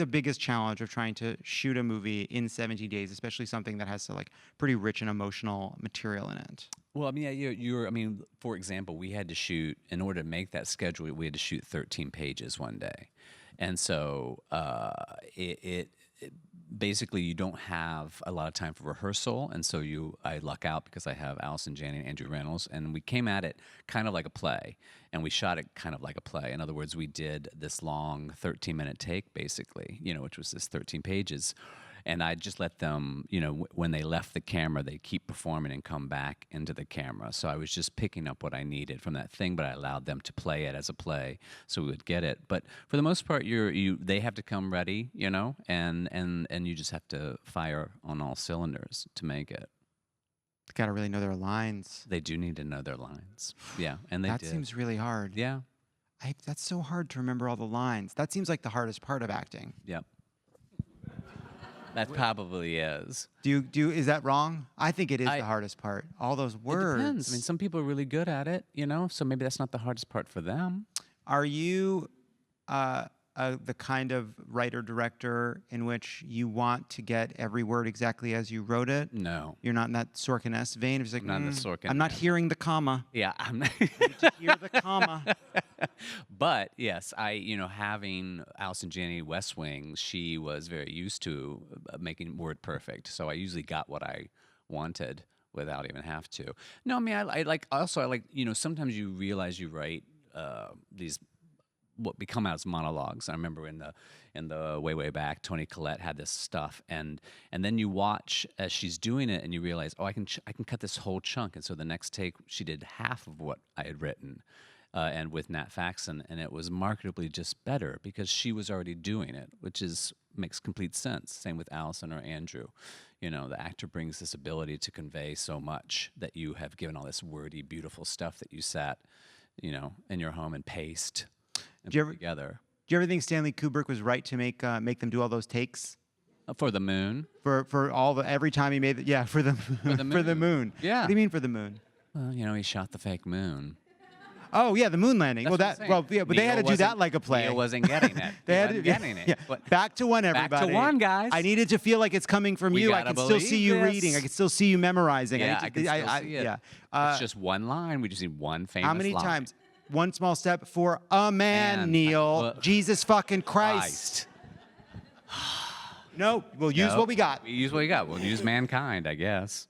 [SPEAKER 1] biggest challenge of trying to shoot a movie in 17 days, especially something that has pretty rich and emotional material in it?
[SPEAKER 11] Well, I mean, yeah, I mean, for example, we had to shoot, in order to make that schedule, we had to shoot 13 pages one day. And so basically you don't have a lot of time for rehearsal, and so I luck out because I have Allison Janney and Andrew Reynolds, and we came at it kind of like a play, and we shot it kind of like a play. In other words, we did this long 13-minute take, basically, which was this 13 pages. And I just let them, when they left the camera, they keep performing and come back into the camera. So I was just picking up what I needed from that thing, but I allowed them to play it as a play so we would get it. But for the most part, they have to come ready, and you just have to fire on all cylinders to make it.
[SPEAKER 1] Got to really know their lines.
[SPEAKER 11] They do need to know their lines. Yeah, and
[SPEAKER 1] that seems really hard.
[SPEAKER 11] Yeah.
[SPEAKER 1] That's so hard to remember all the lines. That seems like the hardest part of acting.
[SPEAKER 11] Yep. That probably is.
[SPEAKER 1] Is that wrong? I think it is the hardest part. All those words.
[SPEAKER 11] It depends. I mean, some people are really good at it, so maybe that's not the hardest part for them.
[SPEAKER 1] Are you the kind of writer-director in which you want to get every word exactly as you wrote it?
[SPEAKER 11] No.
[SPEAKER 1] You're not in that Sorkin-esque vein? It's like,
[SPEAKER 11] not in the Sorkin.
[SPEAKER 1] I'm not hearing the comma.
[SPEAKER 11] Yeah, I'm not.
[SPEAKER 1] I need to hear the comma.
[SPEAKER 11] But yes, having Allison Janney West Wing, she was very used to making word perfect. So I usually got what I wanted without even have to. No, I mean, I like sometimes you realize you write these what become out as monologues. I remember in the way back, Toni Collette had this stuff, and then you watch as she's doing it, and you realize, I can cut this whole chunk. And so the next take, she did half of what I had written, and with Nat Faxon, and it was marketably just better because she was already doing it, which makes complete sense. Same with Allison or Andrew. The actor brings this ability to convey so much that you have given all this wordy, beautiful stuff that you sat, in your home and paced.
[SPEAKER 1] Do you ever think Stanley Kubrick was right to make them do all those takes?
[SPEAKER 11] For the moon?
[SPEAKER 1] For every time he made it, yeah, for the moon. For the moon.
[SPEAKER 11] Yeah.
[SPEAKER 1] What do you mean for the moon?
[SPEAKER 11] Well, he shot the fake moon.
[SPEAKER 1] Oh yeah, the moon landing.
[SPEAKER 11] That's
[SPEAKER 1] but they had to do that like a play.
[SPEAKER 11] Neil wasn't getting it. Getting it.
[SPEAKER 1] Yeah. Back to one, everybody.
[SPEAKER 11] Back to one, guys.
[SPEAKER 1] I need it to feel like it's coming from you. I can still see you reading. I can still see you memorizing.
[SPEAKER 11] Yeah, I can still see it.
[SPEAKER 1] Yeah.
[SPEAKER 11] It's just one line. We just need one famous line.
[SPEAKER 1] How many times? One small step for a man, Neil. Jesus fucking Christ. No, we'll use what we got.
[SPEAKER 11] We use what we got. We'll use mankind, I guess.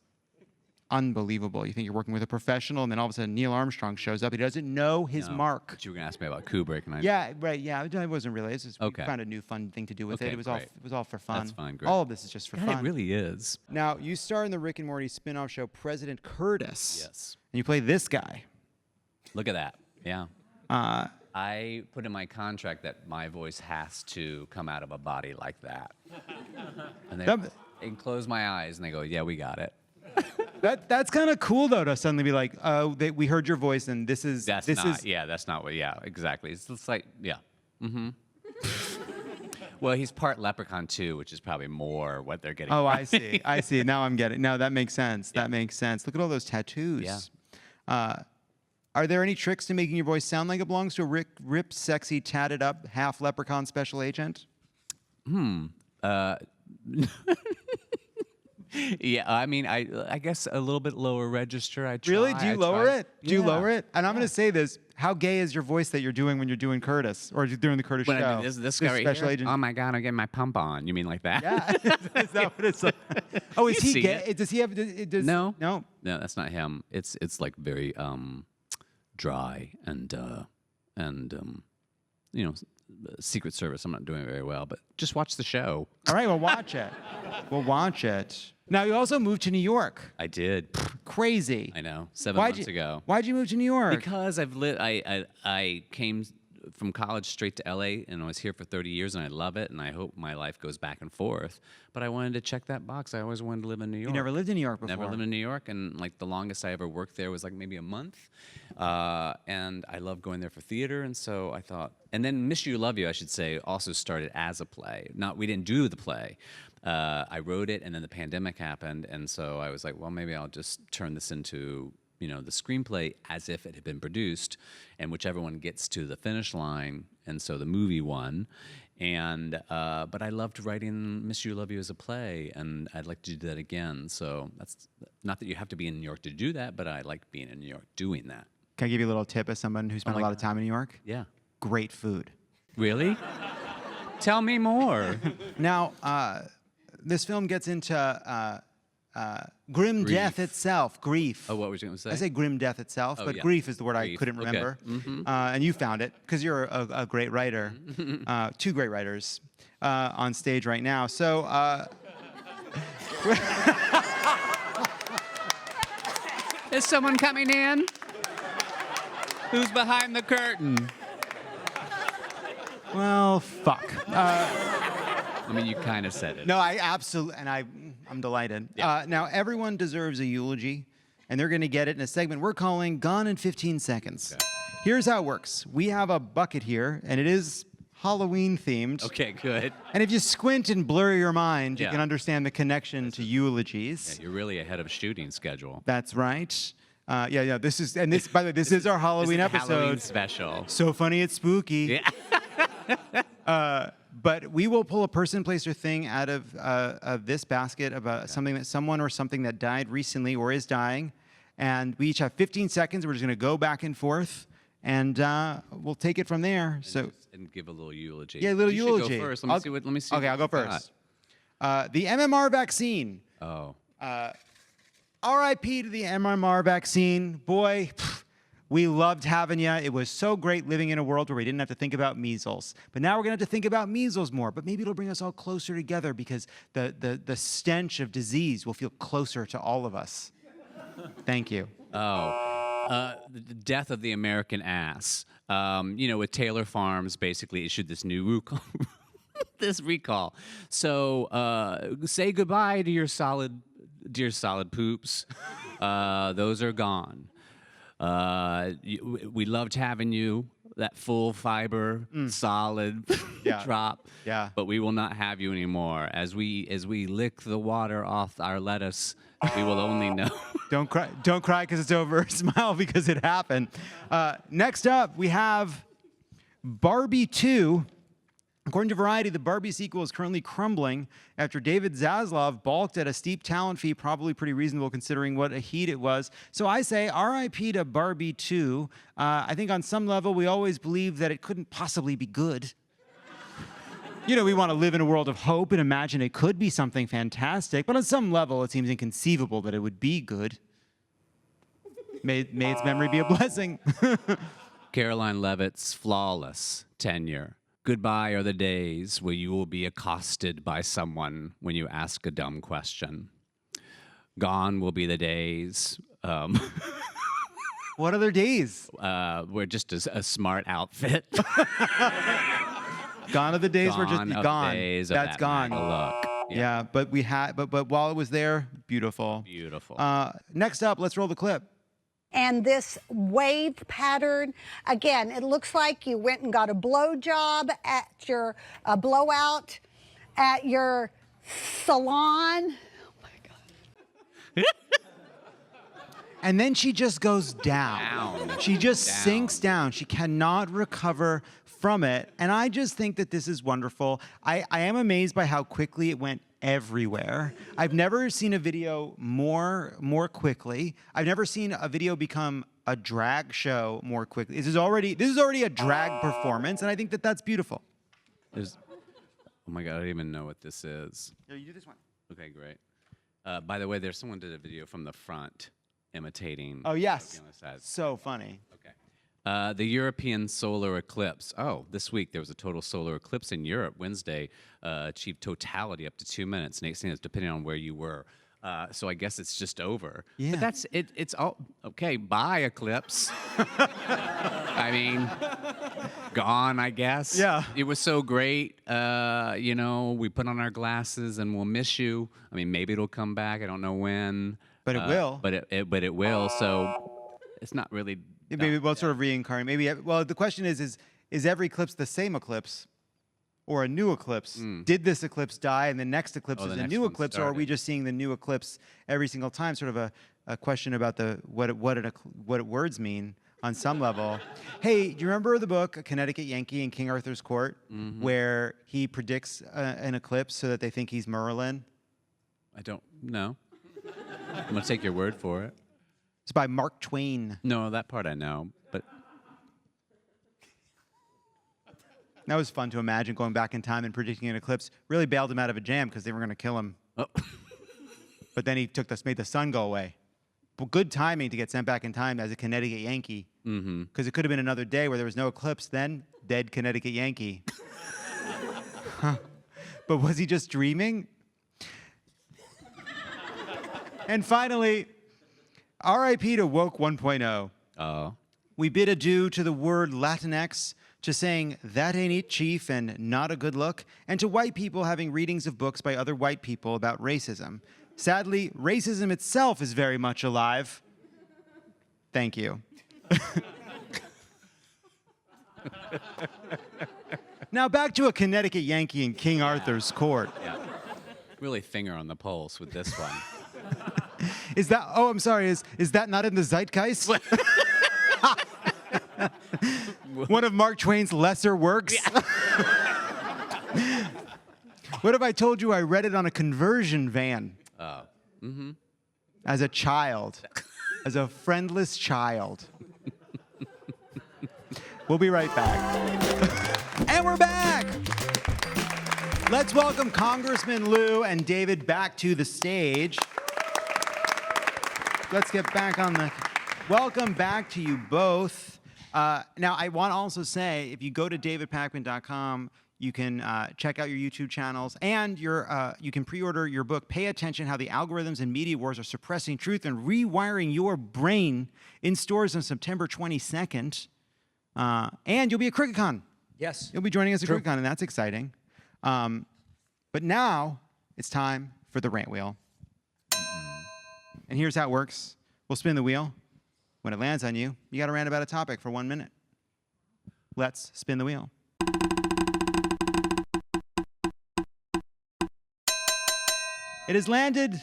[SPEAKER 1] Unbelievable. You think you're working with a professional, and then all of a sudden Neil Armstrong shows up. He doesn't know his mark.
[SPEAKER 11] But you were going to ask me about Kubrick. And
[SPEAKER 1] Yeah, right. Yeah, it wasn't really. It's just we
[SPEAKER 11] Okay.
[SPEAKER 1] found a new fun thing to do with it. It was
[SPEAKER 11] great.
[SPEAKER 1] all for fun.
[SPEAKER 11] That's fine, great.
[SPEAKER 1] All of this is just for
[SPEAKER 11] God,
[SPEAKER 1] fun.
[SPEAKER 11] it really is.
[SPEAKER 1] Now, you star in the Rick and Morty spin-off show President Curtis.
[SPEAKER 11] Yes.
[SPEAKER 1] And you play this guy.
[SPEAKER 11] Look at that. Yeah. I put in my contract that my voice has to come out of a body like that. And they close my eyes and they go, yeah, we got it.
[SPEAKER 1] That's kind of cool, though, to suddenly be like, we heard your voice, and this is...
[SPEAKER 11] That's not what, yeah, exactly. It's like, yeah. Mm-hmm. Well, he's part leprechaun, too, which is probably more what they're getting.
[SPEAKER 1] Oh,
[SPEAKER 11] right.
[SPEAKER 1] I see. Now I'm getting... No, that makes sense. Yeah. That makes sense. Look at all those tattoos.
[SPEAKER 11] Yeah.
[SPEAKER 1] Are there any tricks to making your voice sound like it belongs to a ripped, sexy, tatted up, half leprechaun special agent?
[SPEAKER 11] Yeah, I mean, I guess a little bit lower register. I try.
[SPEAKER 1] Really? Do you lower it? Do you
[SPEAKER 11] Yeah.
[SPEAKER 1] lower it? And I'm going to say this. How gay is your voice that you're doing when you're doing Curtis? Or you're doing the Curtis
[SPEAKER 11] When
[SPEAKER 1] show?
[SPEAKER 11] I do this guy right
[SPEAKER 1] special
[SPEAKER 11] here,
[SPEAKER 1] agent.
[SPEAKER 11] oh my God, I'm getting my pump on. You mean like that?
[SPEAKER 1] Yeah. Is that what it's like? Oh, is
[SPEAKER 11] You
[SPEAKER 1] he
[SPEAKER 11] see
[SPEAKER 1] gay?
[SPEAKER 11] it.
[SPEAKER 1] Does he have...
[SPEAKER 11] No.
[SPEAKER 1] No.
[SPEAKER 11] No, that's not him. It's like very dry and Secret Service. I'm not doing very well, but just watch the show.
[SPEAKER 1] All right, we'll watch it. We'll watch it. Now, you also moved to New York.
[SPEAKER 11] I did.
[SPEAKER 1] Crazy.
[SPEAKER 11] I know. 7 months ago.
[SPEAKER 1] Why'd you move to New York?
[SPEAKER 11] Because I came from college straight to LA, and I was here for 30 years, and I love it, and I hope my life goes back and forth. But I wanted to check that box. I always wanted to live in New York.
[SPEAKER 1] You never lived in New York before?
[SPEAKER 11] Never lived in New York, and like the longest I ever worked there was like maybe a month. And I love going there for theater, and so I thought, and then Miss You, Love You, I should say, also started as a play. We didn't do the play. I wrote it, and then the pandemic happened, and so I was like, well, maybe I'll just turn this into, you know, the screenplay as if it had been produced, and whichever one gets to the finish line, and so the movie won. And but I loved writing Miss You, Love You as a play, and I'd like to do that again. So that's not that you have to be in New York to do that, but I like being in New York doing that.
[SPEAKER 1] Can I give you a little tip as someone who spent a lot of time in New York?
[SPEAKER 11] Yeah.
[SPEAKER 1] Great food.
[SPEAKER 11] Really? Tell me more.
[SPEAKER 1] Now, this film gets into grim
[SPEAKER 11] Grief.
[SPEAKER 1] death itself, grief.
[SPEAKER 11] Oh, what was you going to say?
[SPEAKER 1] I say grim death itself,
[SPEAKER 11] Oh,
[SPEAKER 1] but
[SPEAKER 11] yeah.
[SPEAKER 1] grief is the word I
[SPEAKER 11] Grief.
[SPEAKER 1] couldn't
[SPEAKER 11] Okay.
[SPEAKER 1] remember.
[SPEAKER 11] Mhm.
[SPEAKER 1] And you found it because you're a great writer. Two great writers on stage right now. So.
[SPEAKER 11] Is someone coming in? Who's behind the curtain?
[SPEAKER 1] Well, fuck.
[SPEAKER 11] I mean, you kind of said it.
[SPEAKER 1] No, I absolutely, and I'm delighted.
[SPEAKER 11] Yeah.
[SPEAKER 1] Now, everyone deserves a eulogy, and they're going to get it in a segment we're calling Gone in 15 Seconds.
[SPEAKER 11] Okay.
[SPEAKER 1] Here's how it works. We have a bucket here, and it is Halloween themed.
[SPEAKER 11] Okay, good.
[SPEAKER 1] And if you squint and blur your mind, you
[SPEAKER 11] Yeah.
[SPEAKER 1] can understand the connection to eulogies.
[SPEAKER 11] Yeah, you're really ahead of shooting schedule.
[SPEAKER 1] That's right. Yeah. This is, and this, by the way, this is our Halloween
[SPEAKER 11] This is the
[SPEAKER 1] episode.
[SPEAKER 11] Halloween special.
[SPEAKER 1] So funny, it's spooky.
[SPEAKER 11] Yeah.
[SPEAKER 1] But we will pull a person, place, or thing out of this basket about something that someone or something that died recently or is dying, and we each have 15 seconds. We're just going to go back and forth, and we'll take it from there.
[SPEAKER 11] And give a little eulogy.
[SPEAKER 1] Yeah, a little
[SPEAKER 11] you
[SPEAKER 1] eulogy.
[SPEAKER 11] Should go first. Let me see.
[SPEAKER 1] Okay, I'll go first. The MMR vaccine.
[SPEAKER 11] Oh.
[SPEAKER 1] R.I.P. to the MMR vaccine. Boy, we loved having you. It was so great living in a world where we didn't have to think about measles. But now we're going to have to think about measles more. But maybe it'll bring us all closer together because the stench of disease will feel closer to all of us. Thank you.
[SPEAKER 11] The death of the American ass. You know, with Taylor Farms basically issued this new recall. So say goodbye to your solid poops. Those are gone. We loved having you, that full fiber, solid drop.
[SPEAKER 1] Yeah.
[SPEAKER 11] But we will not have you anymore. As we lick the water off our lettuce, we will only know.
[SPEAKER 1] Don't cry because it's over. Smile because it happened. Next up, we have Barbie 2. According to Variety, the Barbie sequel is currently crumbling after David Zaslav balked at a steep talent fee, probably pretty reasonable considering what a heat it was. So I say RIP to Barbie 2. I think on some level, we always believed that it couldn't possibly be good. You know, we want to live in a world of hope and imagine it could be something fantastic, but on some level, it seems inconceivable that it would be good. May its memory be a blessing.
[SPEAKER 11] Karoline Leavitt's flawless tenure. Goodbye are the days where you will be accosted by someone when you ask a dumb question. Gone will be the days.
[SPEAKER 1] What other days?
[SPEAKER 11] We're just a smart outfit.
[SPEAKER 1] Gone are the days were just
[SPEAKER 11] Gone.
[SPEAKER 1] gone.
[SPEAKER 11] Days of
[SPEAKER 1] That's
[SPEAKER 11] that
[SPEAKER 1] gone.
[SPEAKER 11] MAGA look.
[SPEAKER 1] Yeah, but we had, but while it was there, beautiful.
[SPEAKER 11] Beautiful.
[SPEAKER 1] Next up, let's roll the clip.
[SPEAKER 12] And this wave pattern, again, it looks like you went and got a blowjob at your blowout at your salon. Oh my God.
[SPEAKER 1] And then she just goes down. She just sinks down. She cannot recover from it. And I just think that this is wonderful. I am amazed by how quickly it went everywhere. I've never seen a video more quickly. I've never seen a video become a drag show more quickly. This is already a drag performance, and I think that that's beautiful.
[SPEAKER 11] Oh my God, I don't even know what this is.
[SPEAKER 1] Yeah, you do this one.
[SPEAKER 11] Okay, great. By the way, there's someone did a video from the front imitating.
[SPEAKER 1] Oh yes,
[SPEAKER 11] on the side.
[SPEAKER 1] so funny.
[SPEAKER 11] Okay. The European solar eclipse. Oh, this week there was a total solar eclipse in Europe. Wednesday achieved totality up to 2 minutes. Next thing is depending on where you were. So I guess it's just over.
[SPEAKER 1] Yeah.
[SPEAKER 11] But that's it. It's all okay. Bye, eclipse. I mean, gone. I guess.
[SPEAKER 1] Yeah.
[SPEAKER 11] It was so great. You know, we put on our glasses and we'll miss you. I mean, maybe it'll come back. I don't know when.
[SPEAKER 1] But it will.
[SPEAKER 11] But it will. So it's not really.
[SPEAKER 1] Maybe we'll sort of reincarnate. Maybe. Well, the question is every eclipse the same eclipse, or a new eclipse? Did this eclipse die, and the next eclipse is a new eclipse, or are we just seeing the new eclipse every single time? Sort of a question about what words mean on some level. Hey, do you remember the book A Connecticut Yankee in King Arthur's Court, where he predicts an eclipse so that they think he's Merlin?
[SPEAKER 11] I don't know. I'm gonna take your word for it.
[SPEAKER 1] It's by Mark Twain.
[SPEAKER 11] No, that part I know, but.
[SPEAKER 1] That was fun to imagine, going back in time and predicting an eclipse. Really bailed him out of a jam because they were going to kill him.
[SPEAKER 11] Oh.
[SPEAKER 1] But then he made the sun go away. But good timing to get sent back in time as a Connecticut Yankee. Because it could have been another day where there was no eclipse. Then dead Connecticut Yankee. But was he just dreaming? And finally, R.I.P. to Woke 1.0.
[SPEAKER 11] Oh.
[SPEAKER 1] We bid adieu to the word Latinx, to saying, that ain't it, chief, and not a good look, and to white people having readings of books by other white people about racism. Sadly, racism itself is very much alive. Thank you. Now back to A Connecticut Yankee in King Arthur's Court.
[SPEAKER 11] Yeah. Really finger on the pulse with this one.
[SPEAKER 1] Is that, oh, I'm sorry, is that not in the zeitgeist? One of Mark Twain's lesser works? What if I told you I read it on a conversion van?
[SPEAKER 11] Oh.
[SPEAKER 1] As a child. As a friendless child. We'll be right back. And we're back! Let's welcome Congressman Lieu and David back to the stage. Let's get back on the... Welcome back to you both. Now, I want to also say, if you go to davidpakman.com, you can check out your YouTube channels, and you can pre-order your book, Pay Attention, How the Algorithms and Media Wars Are Suppressing Truth and Rewiring Your Brain, in stores on September 22nd. And you'll be at CricketCon.
[SPEAKER 10] Yes.
[SPEAKER 1] You'll be joining us at CricketCon, and that's exciting. But now, it's time for the Rant Wheel. And here's how it works. We'll spin the wheel. When it lands on you, you got to rant about a topic for 1 minute. Let's spin the wheel. It has landed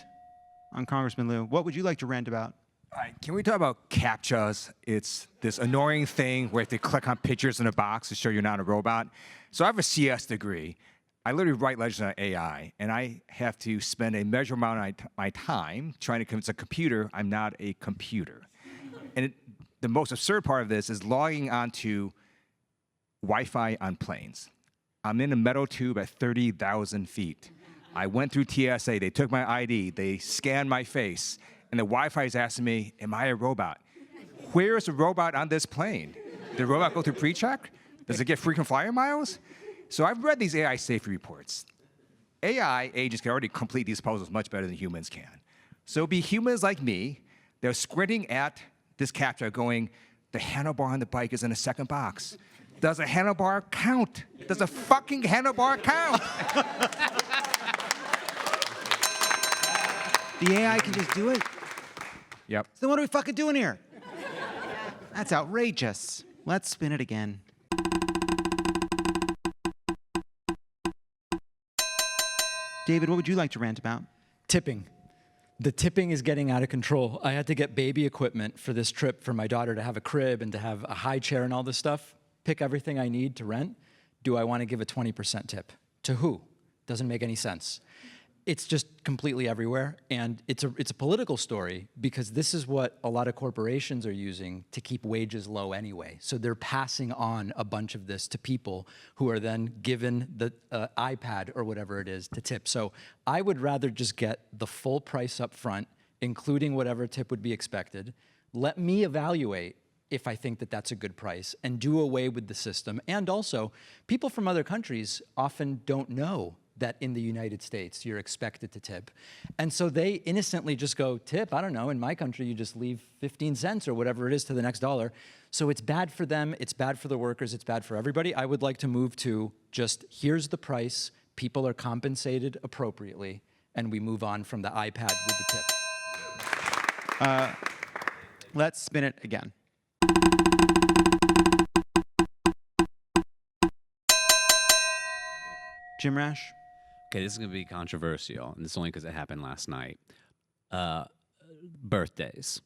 [SPEAKER 1] on Congressman Lieu. What would you like to rant about?
[SPEAKER 8] All right, can we talk about Captchas? It's this annoying thing where if they click on pictures in a box to show you're not a robot. So I have a CS degree. I literally write legends on AI, and I have to spend a measurable amount of my time trying to convince a computer I'm not a computer. And the most absurd part of this is logging onto Wi-Fi on planes. I'm in a metal tube at 30,000 feet. I went through TSA. They took my ID. They scanned my face. And the Wi-Fi is asking me, am I a robot? Where is the robot on this plane? Did the robot go through pre-check? Does it get frequent flyer miles? So I've read these AI safety reports. AI agents can already complete these puzzles much better than humans can. So it'll be humans like me. They're squinting at this Captcha going, the handlebar on the bike is in the second box. Does a handlebar count? Does a fucking handlebar count?
[SPEAKER 1] The AI can just do it?
[SPEAKER 8] Yep.
[SPEAKER 1] So then what are we fucking doing here? That's outrageous. Let's spin it again. David, what would you like to rant about?
[SPEAKER 9] Tipping. The tipping is getting out of control. I had to get baby equipment for this trip for my daughter to have a crib and to have a high chair and all this stuff. Pick everything I need to rent. Do I want to give a 20% tip? To who? Doesn't make any sense. It's just completely everywhere, and it's a political story because this is what a lot of corporations are using to keep wages low anyway. So they're passing on a bunch of this to people who are then given the iPad or whatever it is to tip. So I would rather just get the full price up front, including whatever tip would be expected. Let me evaluate if I think that that's a good price and do away with the system. And also, people from other countries often don't know
[SPEAKER 10] that in the United States you're expected to tip. And so they innocently just go, tip, I don't know, in my country you just leave 15 cents or whatever it is to the next dollar. So it's bad for them, it's bad for the workers, it's bad for everybody. I would like to move to just, here's the price, people are compensated appropriately, and we move on from the iPad with the tip.
[SPEAKER 1] Let's spin it again. Jim Rash?
[SPEAKER 11] Okay, this is going to be controversial, and this is only because it happened last night. Birthdays.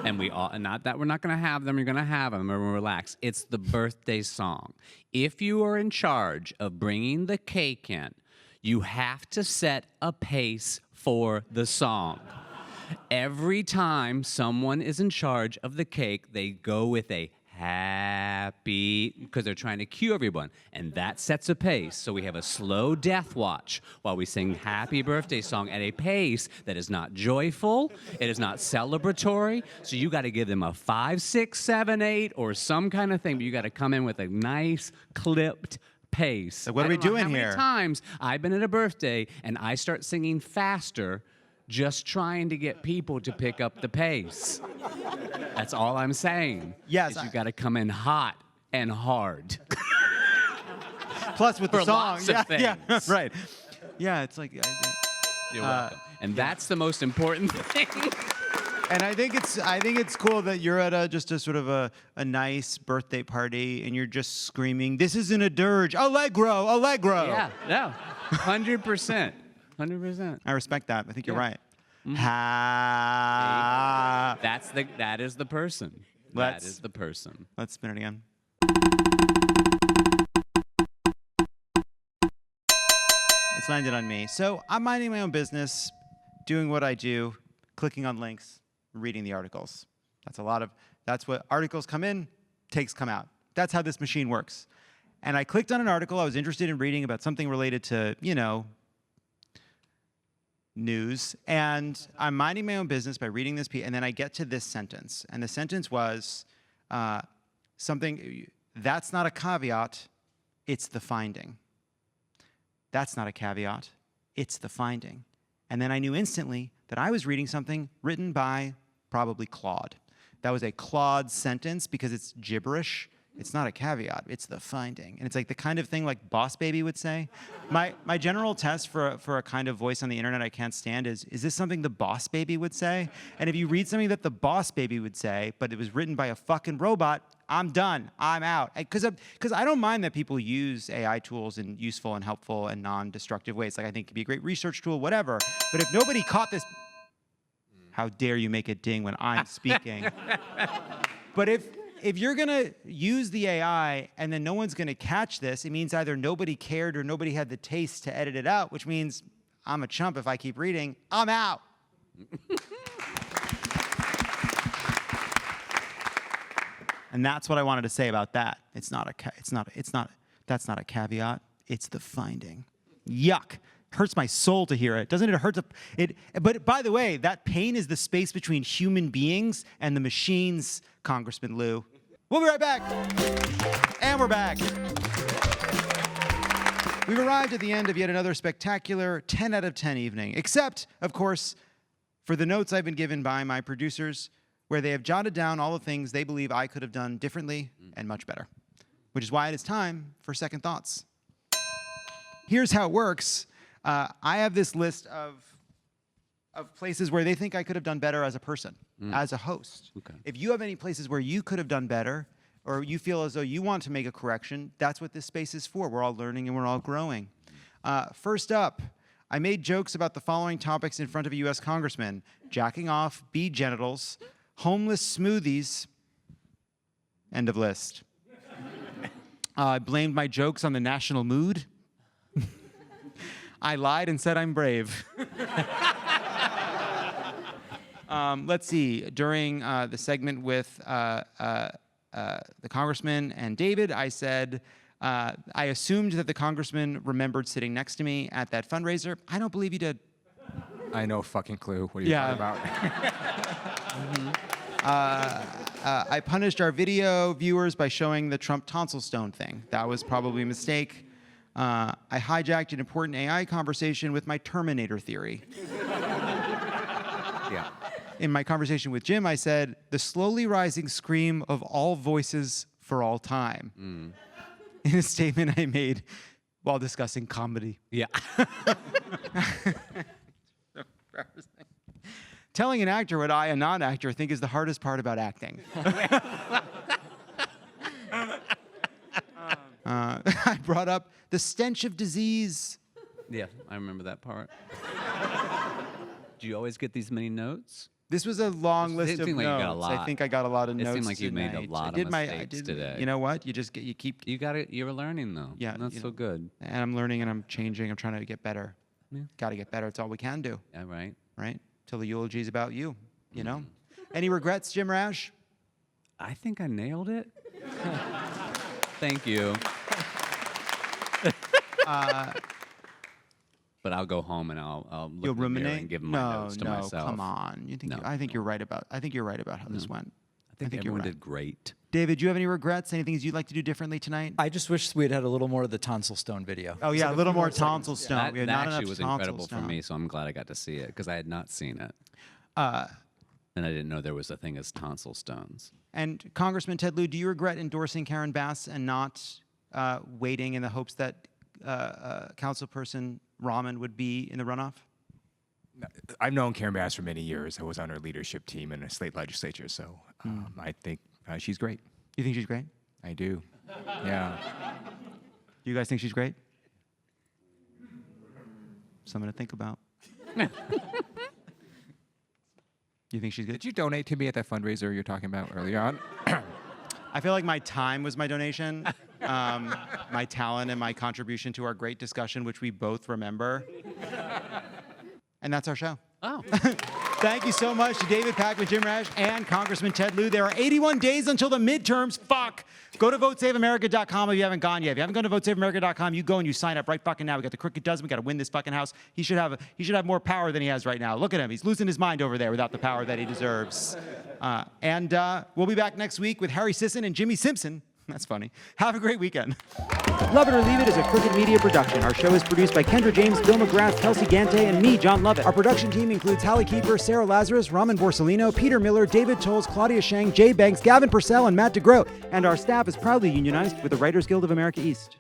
[SPEAKER 11] And we all, not that we're not going to have them, you're going to have them, and relax. It's the birthday song. If you are in charge of bringing the cake in, you have to set a pace for the song. Every time someone is in charge of the cake, they go with a happy, because they're trying to cue everyone, and that sets a pace. So we have a slow death watch while we sing happy birthday song at a pace that is not joyful, it is not celebratory. So you got to give them a 5, 6, 7, 8 or some kind of thing, but you got to come in with a nice clipped pace.
[SPEAKER 1] So what are we doing here?
[SPEAKER 11] How many times I've been at a birthday and I start singing faster, just trying to get people to pick up the pace. That's all I'm saying.
[SPEAKER 1] Yes,
[SPEAKER 11] you got to come in hot and hard.
[SPEAKER 1] Plus with the
[SPEAKER 11] For
[SPEAKER 1] song,
[SPEAKER 11] lots of
[SPEAKER 1] yeah,
[SPEAKER 11] things.
[SPEAKER 1] right. Yeah, it's like
[SPEAKER 11] You're welcome. And that's the most important thing.
[SPEAKER 1] And I think it's cool that you're at just a sort of a nice birthday party and you're just screaming, "This isn't a dirge, allegro, allegro."
[SPEAKER 11] Yeah, no, 100%, 100%.
[SPEAKER 1] I respect that. I think you're right.
[SPEAKER 11] Mm-hmm.
[SPEAKER 1] Ha.
[SPEAKER 11] That is the person. That is the person.
[SPEAKER 1] Let's spin it again. It's landed on me. So I'm minding my own business, doing what I do, clicking on links, reading the articles. That's what articles come in, takes come out. That's how this machine works. And I clicked on an article I was interested in reading about something related to, news. And I'm minding my own business by reading this piece, and then I get to this sentence. And the sentence was something, that's not a caveat, it's the finding. That's not a caveat, it's the finding. And then I knew instantly that I was reading something written by probably Claude. That was a Claude sentence because it's gibberish. It's not a caveat, it's the finding. And it's like the kind of thing like Boss Baby would say. My general test for a kind of voice on the internet I can't stand is this something the Boss Baby would say? And if you read something that the Boss Baby would say, but it was written by a fucking robot, I'm done, I'm out. Because I don't mind that people use AI tools in useful and helpful and non-destructive ways. Like I think it could be a great research tool, whatever. But if nobody caught this, how dare you make it ding when I'm speaking? But if you're gonna use the AI and then no one's gonna catch this, it means either nobody cared or nobody had the taste to edit it out, which means I'm a chump if I keep reading. I'm out. And that's what I wanted to say about that. That's not a caveat. It's the finding. Yuck. Hurts my soul to hear it. Doesn't it hurt but by the way, that pain is the space between human beings and the machines, Congressman Lieu. We'll be right back. And we're back. We've arrived at the end of yet another spectacular 10 out of 10 evening, except, of course, for the notes I've been given by my producers, where they have jotted down all the things they believe I could have done differently and much better, which is why it is time for second thoughts. Here's how it works. I have this list of places where they think I could have done better as a person, as a host. Okay. If you have any places where you could have done better, or you feel as though you want to make a correction, that's what this space is for. We're all learning and we're all growing. First up, I made jokes about the following topics in front of a U.S. congressman: jacking off, bee genitals, homeless smoothies, end of list. I blamed my jokes on the national mood. I lied and said I'm brave. Let's see. During the segment with the Congressman and David, I said, I assumed that the Congressman remembered sitting next to me at that fundraiser. I don't believe you did.
[SPEAKER 8] I know fucking clue. What are you talking about?
[SPEAKER 1] I punished our video viewers by showing the Trump tonsil stone thing. That was probably a mistake. I hijacked an important AI conversation with my Terminator theory.
[SPEAKER 11] Yeah.
[SPEAKER 1] In my conversation with Jim, I said, the slowly rising scream of all voices for all time. In a statement I made while discussing comedy.
[SPEAKER 11] Yeah.
[SPEAKER 1] Telling an actor what I, a non-actor, think is the hardest part about acting. I brought up the stench of disease.
[SPEAKER 11] Yeah, I remember that part. Do you always get these many notes?
[SPEAKER 1] This was a long list of
[SPEAKER 11] seemed like you got a
[SPEAKER 1] notes.
[SPEAKER 11] lot.
[SPEAKER 1] I think I got a lot of
[SPEAKER 11] It
[SPEAKER 1] notes
[SPEAKER 11] seemed like you made a
[SPEAKER 1] tonight.
[SPEAKER 11] lot of mistakes today.
[SPEAKER 1] You know what? You just get, you keep.
[SPEAKER 11] You got it. You were learning though.
[SPEAKER 1] Yeah,
[SPEAKER 11] that's
[SPEAKER 1] you
[SPEAKER 11] so
[SPEAKER 1] know,
[SPEAKER 11] good.
[SPEAKER 1] And I'm learning and I'm changing. I'm trying to get better.
[SPEAKER 11] Yeah.
[SPEAKER 1] Got to get better. It's all we can do.
[SPEAKER 11] Yeah, right.
[SPEAKER 1] Right? Till the eulogy's about you. You know? Any regrets, Jim Rash?
[SPEAKER 11] I think I nailed it. Thank you. But I'll go home and I'll look
[SPEAKER 1] You'll
[SPEAKER 11] in the mirror
[SPEAKER 1] ruminate
[SPEAKER 11] and give my notes to myself.
[SPEAKER 1] No, come on. You think?
[SPEAKER 11] No.
[SPEAKER 1] I think you're right about. I think you're right about how this went.
[SPEAKER 11] I think
[SPEAKER 1] you're
[SPEAKER 11] everyone
[SPEAKER 1] right.
[SPEAKER 11] did great.
[SPEAKER 1] David, do you have any regrets? Any things you'd like to do differently tonight?
[SPEAKER 9] I just wish we had had a little more of the tonsil stone video.
[SPEAKER 1] Oh yeah, a little more tonsil stone.
[SPEAKER 11] That,
[SPEAKER 1] We had
[SPEAKER 11] that
[SPEAKER 1] not
[SPEAKER 11] actually
[SPEAKER 1] enough
[SPEAKER 11] was
[SPEAKER 1] tonsil
[SPEAKER 11] incredible
[SPEAKER 1] stone.
[SPEAKER 11] for me, so I'm glad I got to see it because I had not seen it. And I didn't know there was a thing as tonsil stones.
[SPEAKER 1] And Congressman Ted Lieu, do you regret endorsing Karen Bass and not waiting in the hopes that Councilperson Raman would be in the runoff?
[SPEAKER 8] I've known Karen Bass for many years. I was on her leadership team in a state legislature, so I think she's great.
[SPEAKER 1] You think she's great?
[SPEAKER 8] I do. Yeah.
[SPEAKER 1] Do you guys think she's great? Something to think about. You think she's good?
[SPEAKER 8] Did you donate to me at that fundraiser you're talking about earlier on?
[SPEAKER 1] I feel like my time was my donation, my talent and my contribution to our great discussion, which we both remember. And that's our show.
[SPEAKER 11] Oh.
[SPEAKER 1] Thank you so much to David Pakman, Jim Rash, and Congressman Ted Lieu. There are 81 days until the midterms. Fuck. Go to votesaveamerica.com if you haven't gone yet. If you haven't gone to votesaveamerica.com, you go and you sign up right fucking now. We got the crooked dozen. We got to win this fucking house. He should have more power than he has right now. Look at him. He's losing his mind over there without the power that he deserves. And we'll be back next week with Harry Sisson and Jimmy Simpson. That's funny. Have a great weekend. Love It or Leave It is a Crooked Media production. Our show is produced by Kendra James, Bill McGrath, Kelsey Gante, and me, Jon Lovett. Our production team includes Hallie Kiefer, Sarah Lazarus, Raman Borsellino, Peter Miller, David Tolles, Claudia Shang, Jay Banks, Gavin Purcell, and Matt DeGroat. And our staff is proudly unionized with the Writers Guild of America East.